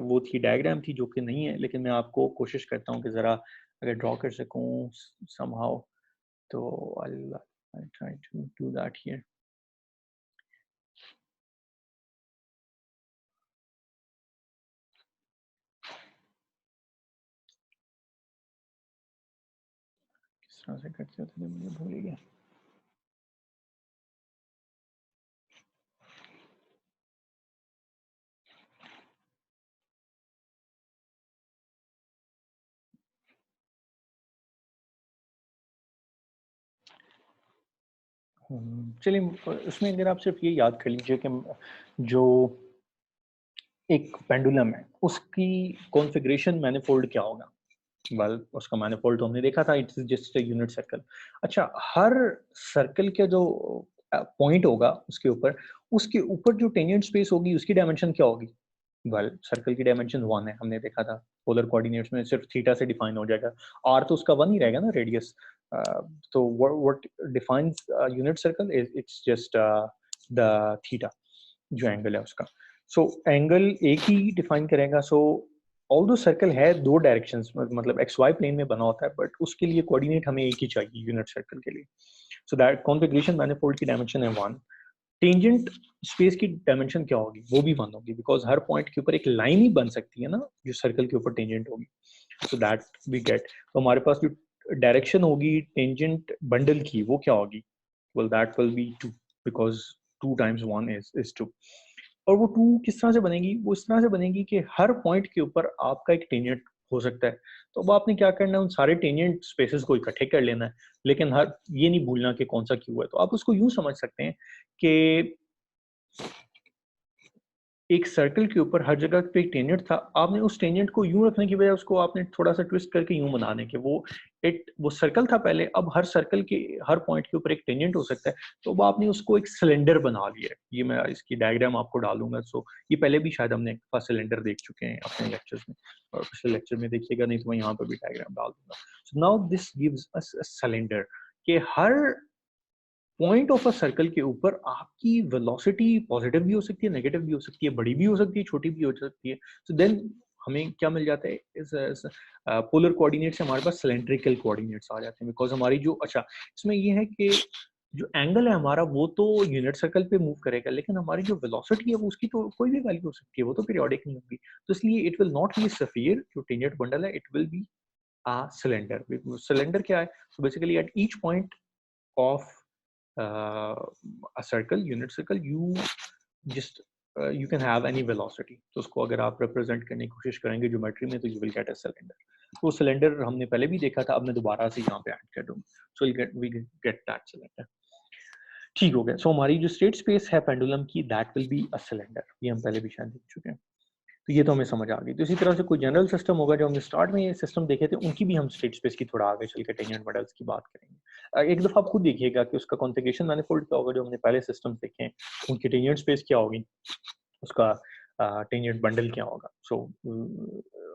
वो थी डायग्राम थी जो कि नहीं है, लेकिन मैं आपको कोशिश करता हूँ कि ज़रा अगर ड्रॉ कर सकूँ समहाउ, तो I'll try to do that here. किस तरह से करते होते थे मुझे भूल ही गया। चलिए उसमें अगर आप सिर्फ ये याद कर लीजिए कि जो एक पेंडुलम है उसकी कॉन्फ़िगरेशन मैनिफोल्ड क्या होगा। वेल उसका मैनिफोल्ड तो हमने देखा था, it's just a unit circle. अच्छा, हर सर्कल के जो पॉइंट होगा उसके ऊपर जो टेंजेंट स्पेस होगी उसकी डायमेंशन क्या होगी। वेल सर्कल की डायमेंशन 1 है, हमने देखा था। पोलर कोऑर्डिनेट्स में सिर्फ थीटा से डिफाइन हो जाएगा, आर तो उसका 1 ही रहेगा ना, रेडियस। तो what defines unit circle is it's just the theta, जो एंगल है उसका। सो एंगल एक ही डिफाइन करेगा। सो ऑल दो सर्कल है दो डायरेक्शंस, मतलब एक्स वाई प्लेन में बना होता है, बट उसके लिए कोऑर्डिनेट हमें एक ही चाहिए यूनिट सर्कल के लिए। सो दैट कॉन्फ़िगरेशन मैनिफोल्ड की डायमेंशन है 1। टेंजेंट स्पेस की डायमेंशन क्या होगी, वो भी 1 होगी, बिकॉज हर पॉइंट के ऊपर एक लाइन ही बन सकती है ना जो सर्कल के ऊपर टेंजेंट होगी। सो दैट वी गेट, तो हमारे पास जो डायरेक्शन होगी टेंजेंट बंडल की वो क्या होगी। well that will be 2, because 2 times 1 is 2। और वो 2 किस तरह से बनेगी, वो इस तरह से बनेगी कि हर पॉइंट के ऊपर आपका एक टेंजेंट हो सकता है। तो अब आपने क्या करना है, उन सारे टेंजेंट स्पेसेस को इकट्ठे कर लेना है, लेकिन हर ये नहीं भूलना कि कौन सा क्यू है। तो आप उसको यूं समझ सकते हैं कि एक सर्कल के ऊपर हर जगह पे एक टेंजेंट था, आपने उस टेंजेंट को यूं रखने की बजाय उसको आपने थोड़ा सा ट्विस्ट करके यूं बना दें कि वो सर्कल था पहले, अब हर सर्कल के हर पॉइंट के ऊपर एक टेंजेंट हो सकता है। तो अब आपने उसको एक सिलेंडर बना लिया है। ये मैं इसकी डायग्राम आपको डालूंगा। सो ये पहले भी शायद हमने फर्स्ट सिलेंडर देख चुके हैं अपने लेक्चर्स में, और पिछले लेक्चर में देखिएगा, नहीं तो मैं यहाँ पर भी डायग्राम डाल दूंगा। So now this gives us a cylinder कि हर पॉइंट ऑफ अ सर्कल के ऊपर आपकी वेलोसिटी पॉजिटिव भी हो सकती है, नेगेटिव भी हो सकती है, बड़ी भी हो सकती है, छोटी भी हो सकती है। सो देन हमें क्या मिल जाता है, इस पोलर कोऑर्डिनेट से हमारे पास सिलेंड्रिकल कोऑर्डिनेट्स आ जाते हैं। बिकॉज हमारी जो, अच्छा इसमें ये है कि जो एंगल है हमारा वो तो यूनिट सर्कल पे मूव करेगा, लेकिन हमारी जो वेलोसिटी है वो उसकी तो कोई भी वैल्यू हो सकती है, वो तो पीरियोडिक नहीं होगी। तो इसलिए it will not be sphere, जो टेंजेंट बंडल है, it will be a cylinder। Cylinder क्या है, so basically at each point of a circle, unit circle, you just you can have any velocity। तो उसको अगर आप रिप्रेजेंट करने की कोशिश करेंगे ज्योमेट्री में, तो you will get a cylinder. वो सिलेंडर हमने पहले भी देखा था, अब मैं दोबारा से यहाँ पे ऐड कर दूंगा। So we get that cylinder. ठीक हो गया। सो हमारी जो स्टेट स्पेस है पेंडुलम की, that will be a cylinder. ये हम पहले भी शायद देख चुके हैं। तो ये तो हमें समझ आ गई। तो इसी तरह से कोई जनरल सिस्टम होगा, जो हमने स्टार्ट में ये सिस्टम देखे थे, उनकी भी हम स्टेट स्पेस की थोड़ा आगे चल के टेंजेंट मॉडल्स की बात करेंगे। एक दफा आप खुद देखिएगा कि उसका कॉन्फ़िगरेशन मैनिफोल्ड क्या होगा, जो हमने पहले सिस्टम देखे हैं, उनकी टेंजेंट स्पेस क्या होगी, उसका टेंजेंट बंडल क्या होगा। सो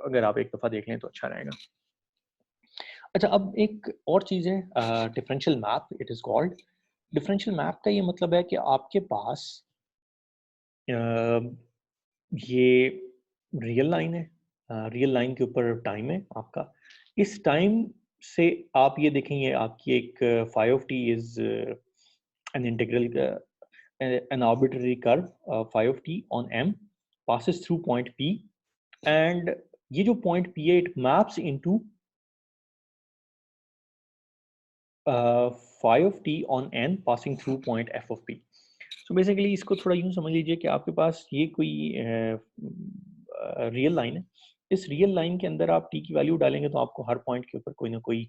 अगर आप एक दफा देख लें तो अच्छा रहेगा। अच्छा, अब एक और चीज़ है, differential map it is called. Differential map का ये मतलब है कि आपके पास ये रियल लाइन है, रियल लाइन के ऊपर टाइम है आपका। इस टाइम से आप ये देखेंगे, आपकी एक phi of t is an integral, an arbitrary curve phi of t on m passes through point p, and ये जो point p है, it maps into phi of t on n passing through point f of p। so basically इसको थोड़ा यूं समझ लीजिए कि आपके पास ये कोई रियल लाइन है। इस रियल लाइन के अंदर आप t की वैल्यू डालेंगे तो आपको हर पॉइंट के ऊपर कोई ना कोई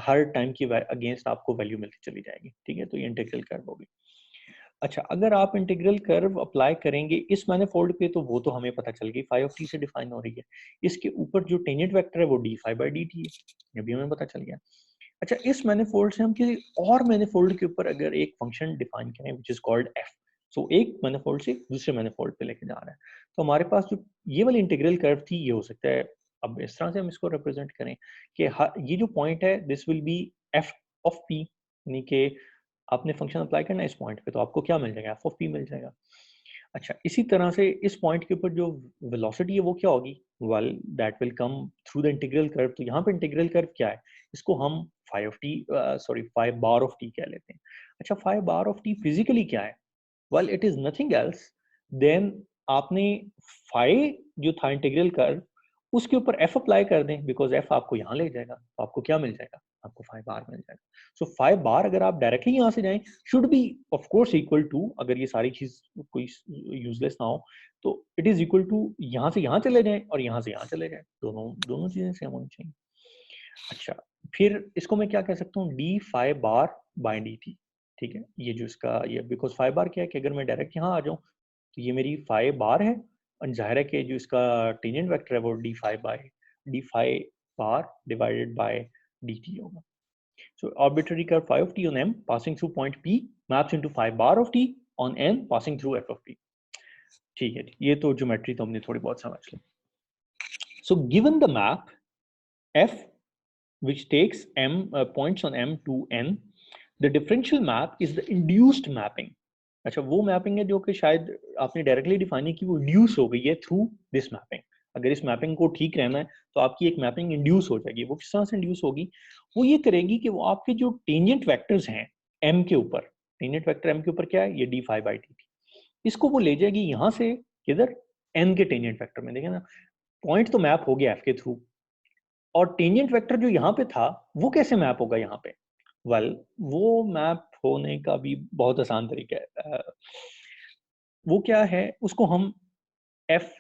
हर टाइम की अगेंस्ट आपको वैल्यू मिलती चली जाएगी। ठीक है, तो ये इंटीग्रल कर्व होगी। अच्छा, अगर आप इंटीग्रल कर्व अप्लाई करेंगे इस मैनिफोल्ड पे, तो वो तो हमें पता चल गई, फाई ऑफ टी से डिफाइन हो रही है। इसके ऊपर जो टेंजेंट वेक्टर है वो d phi by D t है, ये भी हमें पता चल गया। अच्छा, इस मैनिफोल्ड से हम किसी और मैनिफोल्ड के ऊपर अगर एक फंक्शन डिफाइन करें विच इज कॉल्ड एफ, सो एक मैनिफोल्ड से दूसरे मैनिफोल्ड पे लेके जा रहा है, तो हमारे पास जो ये वाली इंटीग्रल कर्व थी, ये हो सकता है, अब इस तरह से हम इसको रिप्रेजेंट करें कि ये जो पॉइंट है, this will be F of P, यानी कि आपने फंक्शन अप्लाई करना है इस पॉइंट पे, तो आपको क्या मिल जाएगा, एफ ऑफ पी मिल जाएगा। अच्छा, इसी तरह से इस पॉइंट के ऊपर जो वेलोसिटी है वो क्या होगी, well that will come through the integral curve. तो यहाँ पे इंटीग्रल कर्व क्या है, इसको हम phi of t, sorry phi bar of t कह लेते हैं। अच्छा, phi bar of t physically क्या है, well it is nothing else than आपने फाई जो था इंटीग्रल कर्व उसके ऊपर एफ अप्लाई कर दें, बिकॉज एफ आपको यहाँ ले जाएगा, तो आपको क्या मिल जाएगा, आपको फाई बार मिल जाएगा। सो फाई बार अगर आप डायरेक्टली यहाँ से जाएं should be of course equal to, अगर ये सारी चीज कोई यूजलेस ना हो तो इट इज इक्वल टू यहाँ से यहाँ चले जाएं और यहाँ से यहाँ चले जाएं, दोनों दोनों चीजें सेम होनी चाहिए। अच्छा, फिर इसको मैं क्या कह सकता हूँ, d phi bar by D T. ठीक है, ये जो इसका ये बिकॉज फाई बार क्या है कि अगर मैं डायरेक्ट यहाँ आ जाऊँ तो ये मेरी फाई बार है, और जाहिर है कि जो इसका टेंजेंट वेक्टर है वो d phi bar divided by d t होगा। So arbitrary curve phi of t on m passing through point P maps into phi bar of t on n passing through f of p. ठीक है, ये तो geometry तो हमने थोड़ी बहुत समझ ली। So given the map f which takes m points on m to n, the differential map is the induced mapping. अच्छा, वो मैपिंग है जो कि शायद आपने डायरेक्टली डिफाइन नहीं की, वो इंड्यूस हो गई है थ्रू दिस मैपिंग। अगर इस मैपिंग को ठीक रहना है तो आपकी एक मैपिंग इंड्यूस हो जाएगी। वो किस तरह से इंड्यूस होगी, वो ये करेगी कि वो आपके जो टेंजेंट वेक्टर्स हैं एम के ऊपर, टेंजेंट वेक्टर एम के ऊपर क्या है, ये डी फाई बाई टी, इसको वो ले जाएगी यहाँ से किधर, एन के टेंजेंट वेक्टर में। देखें ना, पॉइंट तो मैप हो गया एफ के थ्रू, और टेंजेंट वेक्टर जो यहाँ पे था वो कैसे मैप होगा यहाँ पे, वेल वो मैप होने का भी बहुत आसान तरीका है। वो क्या है, उसको हम एफ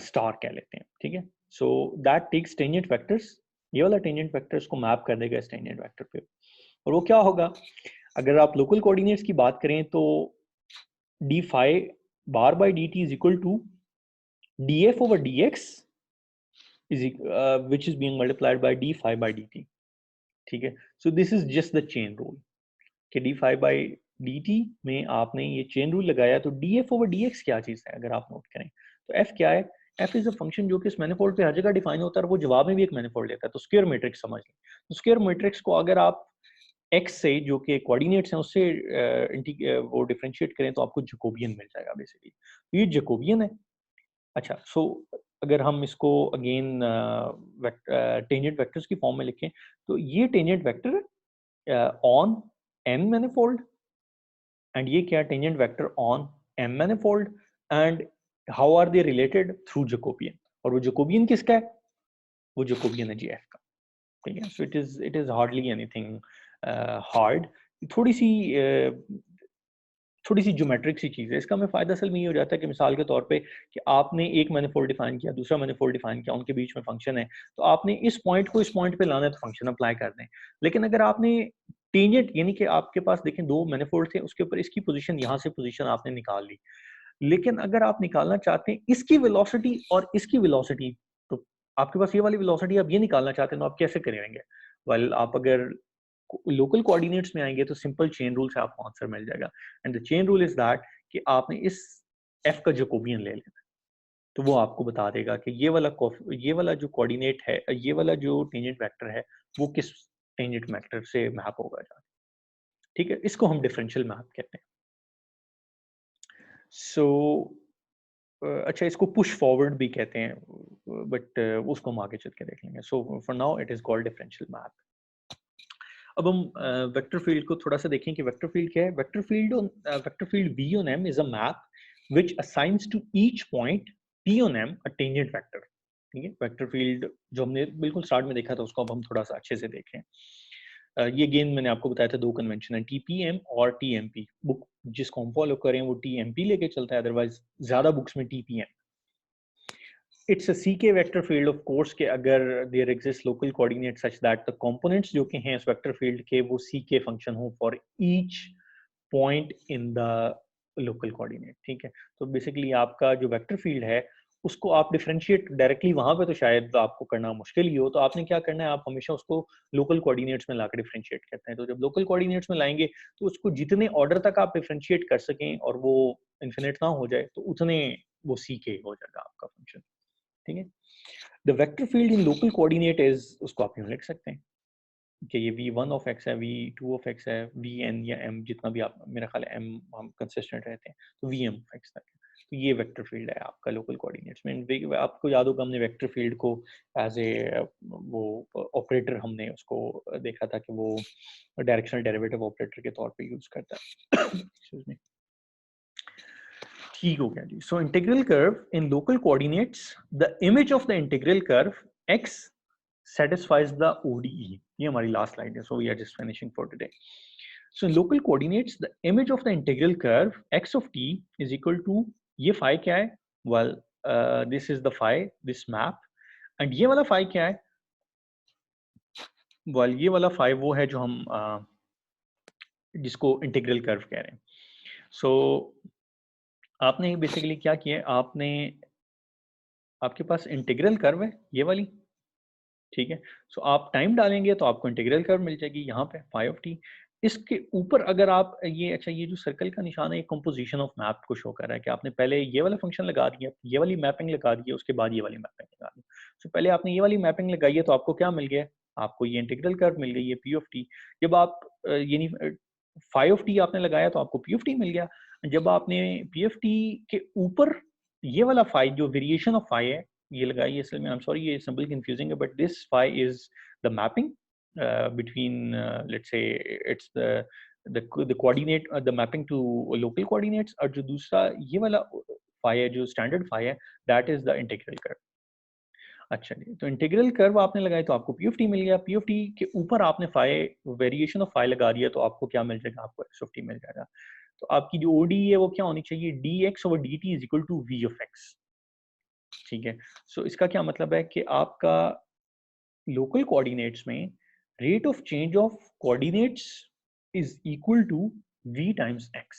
स्टार कह लेते हैं। ठीक है, so that takes tangent vectors, ये वाला टेंजेंट वेक्टर्स को मैप कर देगा इस टेंजेंट वेक्टर पे। और वो क्या होगा, अगर आप लोकल कोऑर्डिनेट्स की बात करें तो D phi bar by D T is equal to D F over D X is which is being multiplied by D phi by D T. ठीक है, so this is just the chain rule कि D phi by D T में आपने ये chain rule लगाया, तो D F over D X क्या चीज़ है, अगर आप नोट करें तो एफ क्या है, एफ इज अ फंक्शन जो कि इस मैनिफोल्ड पे हर जगह डिफाइन होता है और वो जवाब में भी एक मैनिफोल्ड लेता है। तो स्क्वायर मैट्रिक्स समझ लें, तो स्क्वायर मैट्रिक्स को अगर आप एक्स से जो कि कोऑर्डिनेट्स हैं उससे वो डिफरेंशिएट करें तो आपको जैकोबियन मिल जाएगा बेसिकली, तो ये जैकोबियन है। अच्छा, सो अगर हम इसको अगेन टेंजेंट वेक्टर्स की फॉर्म में लिखें तो ये tangent vector on n manifold, and ये क्या, tangent vector on m manifold, and how are they related, through Jacobian. और वो जैकोबियन किसका है, वो जैकोबियन है जी एफ का। ठीक है, so it is hardly anything hard, थोड़ी सी थोड़ी सी ज्योमेट्रिक सी चीज़ है। इसका हमें फ़ायदा असल में ये हो जाता है कि मिसाल के तौर पे कि आपने एक मैनिफोल्ड डिफाइन किया, दूसरा मैनिफोल्ड डिफाइन किया, उनके बीच में फंक्शन है, तो आपने इस पॉइंट को इस पॉइंट पे लाना है तो फंक्शन अप्लाई कर दें। लेकिन अगर आपने टेंजेंट, यानी कि आपके पास देखें दो मैनिफोल्ड थे, उसके ऊपर इसकी पोजीशन, यहाँ से पोजीशन आपने निकाल ली, लेकिन अगर आप निकालना चाहते हैं इसकी वेलोसिटी और इसकी वेलोसिटी, तो आपके पास ये वाली वेलोसिटी आप ये निकालना चाहते हैं, तो आप कैसे करेंगे, वेल आप अगर लोकल कोऑर्डिनेट्स में आएंगे तो सिंपल चेन रूल से आपको आंसर मिल जाएगा, and the chain rule is that कि आपने इस एफ का जैकोबियन ले लेना, तो वो आपको बता देगा कि ये वाला जो कोऑर्डिनेट है, ये वाला जो टेंजेंट वेक्टर है वो किस टेंजेंट वेक्टर से मैप होगा जाके। ठीक है, इसको हम डिफरेंशियल मैप कहते हैं। सो अच्छा, इसको पुश फॉरवर्ड भी कहते हैं, बट उसको हम आगे चल के देख लेंगे। So for now it is called differential map. अब हम वेक्टर फील्ड को थोड़ा सा देखें कि वेक्टर फील्ड क्या है। Vector field V on M is a map which assigns to each point P on M a tangent vector। ठीक है, वेक्टर फील्ड जो हमने बिल्कुल स्टार्ट में देखा था उसको अब हम थोड़ा सा अच्छे से देखें। ये गेन मैंने आपको बताया था, दो कन्वेंशन है, TPM और TMP। बुक जिसको हम फॉलो करें वो TMP लेके चलता है, अदरवाइज ज्यादा बुक्स में TPM। It's a CK vector field of course कि अगर there exists local coordinate such that the components जो कि हैं इस vector field के वो CK function हो for each point in the local coordinate। ठीक है, तो बेसिकली आपका जो वेक्टर फील्ड है उसको आप डिफरेंशिएट डायरेक्टली वहां पे तो शायद आपको करना मुश्किल ही हो, तो आपने क्या करना है, आप हमेशा उसको लोकल कोऑर्डिनेट्स में लाकर डिफरेंशिएट करते हैं। तो जब लोकल कोऑर्डिनेट्स में लाएंगे तो उसको जितने ऑर्डर तक आप डिफरेंशिएट कर सकें और वो इन्फिनिट ना हो जाए, तो उतने वो CK हो जाएगा आपका फंक्शन। ठीक है, the vector field in local coordinate is, उसको आप यूं लिख सकते हैं कि ये v1 ऑफ x है, v2 ऑफ x है, vn या m जितना भी आप, मेरा ख्याल है m हम कंसिस्टेंट रहते हैं, तो vm ऑफ x तक है। तो ये वेक्टर फील्ड है आपका लोकल कोऑर्डिनेट्स में। आपको याद होगा हमने वेक्टर फील्ड को एज ए वो ऑपरेटर हमने उसको देखा था कि वो डायरेक्शनल डेरिवेटिव ऑपरेटर के तौर पे यूज करता है। Excuse me. ठीक हो गया जी। So integral curve in local coordinates, the image of the integral curve x satisfies the ODE. ये हमारी लास्ट स्लाइड है, so we are just finishing for today. So in local coordinates, the image of the integral curve x of t is equal to, ये phi क्या है? Well, this is the phi, this map, and ये वाला phi क्या है? Well, ये वाला phi वो है जो हम जिसको इंटीग्रल कर्व कह रहे हैं। So आपने बेसिकली क्या किया है, आपने आपके पास इंटीग्रल कर्व है ये वाली, ठीक है। सो आप टाइम डालेंगे तो आपको इंटीग्रल कर्व मिल जाएगी यहाँ पे फाई ऑफ टी। इसके ऊपर अगर आप ये, अच्छा ये जो सर्कल का निशान है, ये कंपोजिशन ऑफ मैप को शो कर रहा है कि आपने पहले ये वाला फंक्शन लगा दिया, ये वाली मैपिंग लगा दी है, उसके बाद ये वाली मैपिंग लगा दी। सो पहले आपने ये वाली मैपिंग लगाई है तो आपको क्या मिल गया, आपको ये इंटीग्रल कर्व मिल गई है पी ऑफ टी। जब आप यानी फाई ऑफ टी आपने लगाया तो आपको पी ऑफ टी मिल गया। जब आपने पी ऑफ टी के ऊपर ये वाला फाई जो वेरिएशन ऑफ फाई है ये लगाई, इसलिए मैं आई एम सॉरी ये सिंपल कंफ्यूजिंग है, but this phi is the mapping between let's say it's the coordinate the mapping to local coordinates, और जो दूसरा ये वाला फाई है जो स्टैंडर्ड फाई है, that is the integral curve. अच्छा जी, तो इंटीग्रल कर्व आपने लगाया तो आपको पी ऑफ टी मिल गया, पी ऑफ टी के ऊपर आपने फाई वेरिएशन ऑफ फाई लगा दिया तो आपको क्या मिल जाएगा, आपको एक्स ऑफ टी मिल जाएगा। तो आपकी जो ओडी है वो क्या होनी चाहिए, d x over d T is equal to v of x, ठीक है। सो इसका क्या मतलब है कि आपका लोकल कोऑर्डिनेट्स में rate of change of coordinates is equal to v times x,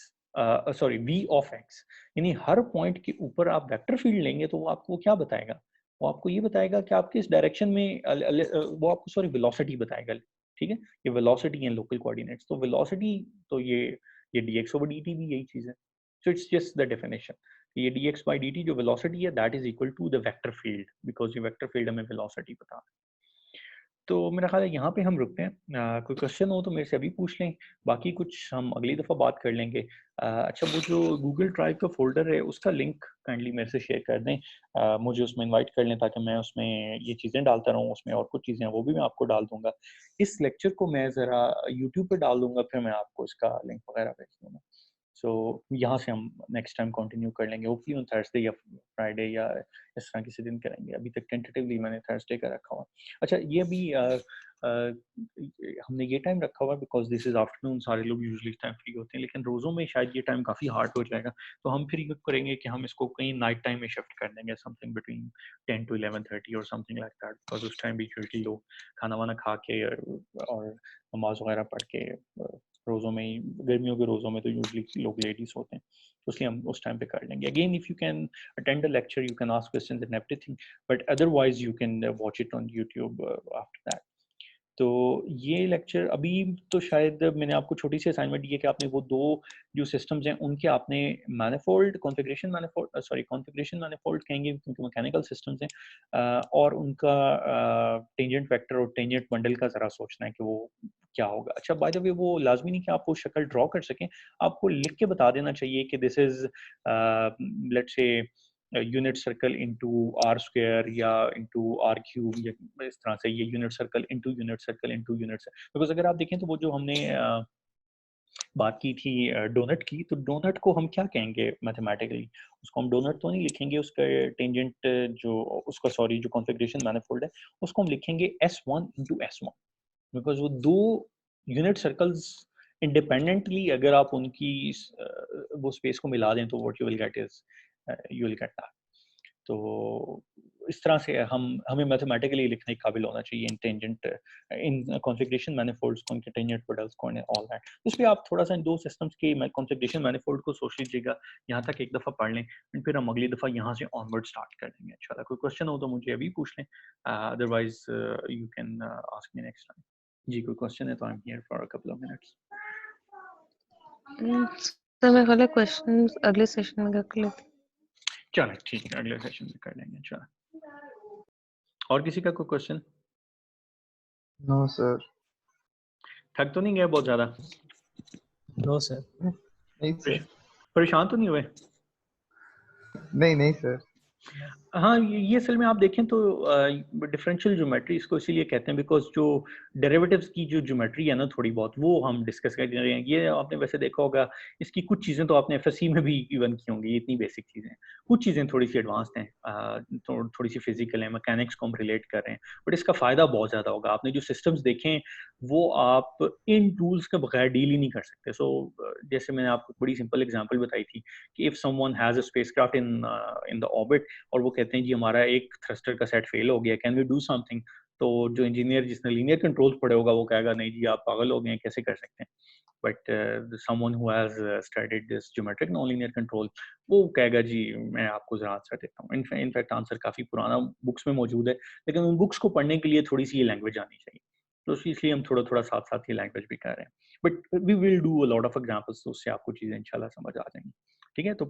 sorry v of x, यानी हर पॉइंट के ऊपर आप वेक्टर फील्ड लेंगे तो वो आपको क्या बताएगा, वो आपको ये बताएगा कि आप किस डायरेक्शन में वो आपको सॉरी वेलोसिटी बताएगा, ठीक है। ये वेलोसिटी एंड लोकल कोऑर्डिनेट्स, तो वेलोसिटी तो ये dx ओवर dt भी यही चीज है। So it's just the definition, ये dx by dt जो वेलोसिटी है that is equal to the vector field, because ये वेक्टर फील्ड हमें वेलोसिटी बता रहा है। तो मेरा ख्याल है यहाँ पे हम रुकते हैं। कोई क्वेश्चन हो तो मेरे से अभी पूछ लें, बाकी कुछ हम अगली दफ़ा बात कर लेंगे। अच्छा वो जो गूगल ड्राइव का फोल्डर है उसका लिंक काइंडली मेरे से शेयर कर दें, मुझे उसमें इनवाइट कर लें ताकि मैं उसमें ये चीज़ें डालता रहूँ, उसमें और कुछ चीज़ें वो भी मैं आपको डाल दूँगा। इस लेक्चर को मैं ज़रा यूट्यूब पर डाल दूँगा, फिर मैं आपको इसका लिंक वगैरह भेज दूँगा। सो यहाँ से हम नेक्स्ट टाइम कंटिन्यू कर लेंगे, होपफुली ऑन थर्सडे या फ्राइडे या इस तरह किसी दिन करेंगे। अभी तक टेंटेटिवली मैंने थर्सडे का रखा हुआ। अच्छा ये अभी हमने ये टाइम रखा हुआ बिकॉज दिस इज आफ्टरनून, सारे लोग यूजुअली इस टाइम फ्री होते हैं, लेकिन रोज़ों में शायद ये टाइम काफ़ी हार्ड हो जाएगा, तो हम फिर ये करेंगे कि हम इसको कहीं नाइट टाइम में शिफ्ट कर देंगे, समथिंग बिटवीन 10 to 11:30 और समथिंग लाइक दैट, बिकॉज उस टाइम भी यूजुअली लोग खाना वाना खा के और नमाज वगैरह पढ़ के, रोज़ों में ही, गर्मियों के रोज़ों में तो यूजुअली लोग लेडीज होते हैं, तो इसलिए हम उस टाइम पे कर लेंगे। Again if you can attend the lecture you can ask questions and everything, but otherwise you can watch it on YouTube after that. तो ये लेक्चर अभी तो शायद मैंने आपको छोटी सी असाइनमेंट दी है कि आपने वो दो जो सिस्टम्स हैं उनके आपने manifold configuration manifold sorry configuration manifold कहेंगे क्योंकि मैकेनिकल सिस्टम्स हैं, और उनका टेंजेंट वेक्टर और टेंजेंट बंडल का ज़रा सोचना है कि वो क्या होगा। अच्छा बाय द वे वो लाजमी नहीं कि आप वो शक्ल ड्रॉ कर सकें, आपको लिख के बता देना चाहिए कि this is let's say unit circle into R square या इनटू आर क्यूब, या इस तरह से ये unit circle into unit circle into unit circle. Because अगर आप देखें तो वो जो हमने बात की थी डोनट की, तो डोनट को हम क्या कहेंगे मैथमेटिकली, उसको हम डोनट तो नहीं लिखेंगे, उसका टेंजेंट जो उसका सॉरी जो कॉन्फ़िगरेशन मैनिफोल्ड है उसको हम लिखेंगे S1 इंटू S1, बिकॉज वो दो यूनिट सर्कल्स इंडिपेंडेंटली अगर आप उनकी वो स्पेस को मिला दें तो what you will get is you will get that. तो इस तरह से हमें मैथमेटिकली लिखने के काबिल होना चाहिए इन टेंजेंट इन कॉन्फ़िगरेशन मैनिफोल्ड्स को, उनके टेंजेंट बंडल्स को, ऑल दैट। उस पे आप थोड़ा सा इन दो सिस्टम्स के कॉन्फ़िगरेशन मैनिफोल्ड को सोच लीजिएगा, यहाँ तक एक दफ़ा पढ़ लें, फिर हम अगली दफ़ा यहाँ से ऑनवर्ड स्टार्ट कर देंगे इंशाल्लाह। कोई क्वेश्चन हो तो मुझे अभी पूछ लें, otherwise you can ask me next time. जी कोई क्वेश्चन है तो I am here for a couple of minutes. तो मैं वाले क्वेश्चंस अगले सेशन में कर लेते हैं। चलो ठीक है, अगले सेशन में कर लेंगे इंशाल्लाह। और किसी का कोई क्वेश्चन? No sir. थक तो नहीं गए बहुत ज्यादा? No sir. नहीं सर। परेशान तो नहीं हुए? नहीं नहीं सर। हाँ, ये असल में आप देखें तो डिफरेंशियल ज्योमेट्री इसको इसीलिए कहते हैं बिकॉज जो डेरिवेटिव्स की जो ज्योमेट्री है ना थोड़ी बहुत वो हम डिस्कस कर रहे हैं। ये आपने वैसे देखा होगा, इसकी कुछ चीज़ें तो आपने एफएससी में भी इवन की होंगी, ये इतनी बेसिक चीज़ें हैं। कुछ चीज़ें थोड़ी सी एडवांस्ड हैं, थोड़ी सी फिजिकल है, मैकेनिक्स को हम रिलेट कर रहे हैं, बट इसका फ़ायदा बहुत ज़्यादा होगा। आपने जो सिस्टम्स देखें वो आप इन टूल्स के बगैर डील ही नहीं कर सकते। सो जैसे मैंने आपको बड़ी सिंपल एग्जाम्पल बताई थी कि if someone has a spacecraft in the orbit और वो कहते हैं जी हमारा एक थ्रस्टर का सेट फेल हो गया, कैन वी डू समथिंग? तो जो इंजीनियर जिसने लीनियर कंट्रोल पढ़े होगा वो कहेगा नहीं जी आप पागल हो गए हैं, कैसे कर सकते हैं? But someone who has studied this geometric non linear control वो कहेगा जी मैं आपको जरा आंसर देता हूँ। इनफैक्ट आंसर काफी पुराना बुक्स में मौजूद है, लेकिन उन बुक्स को पढ़ने के लिए थोड़ी सी ये लैंग्वेज आनी चाहिए, तो इसलिए हम थोड़ा थोड़ा साथ साथ ये लैंग्वेज भी कर रहे हैं। But we will do a lot of examples, तो उससे आपको चीजें इंशाल्लाह समझ आ जाएंगी। ठीक है, तो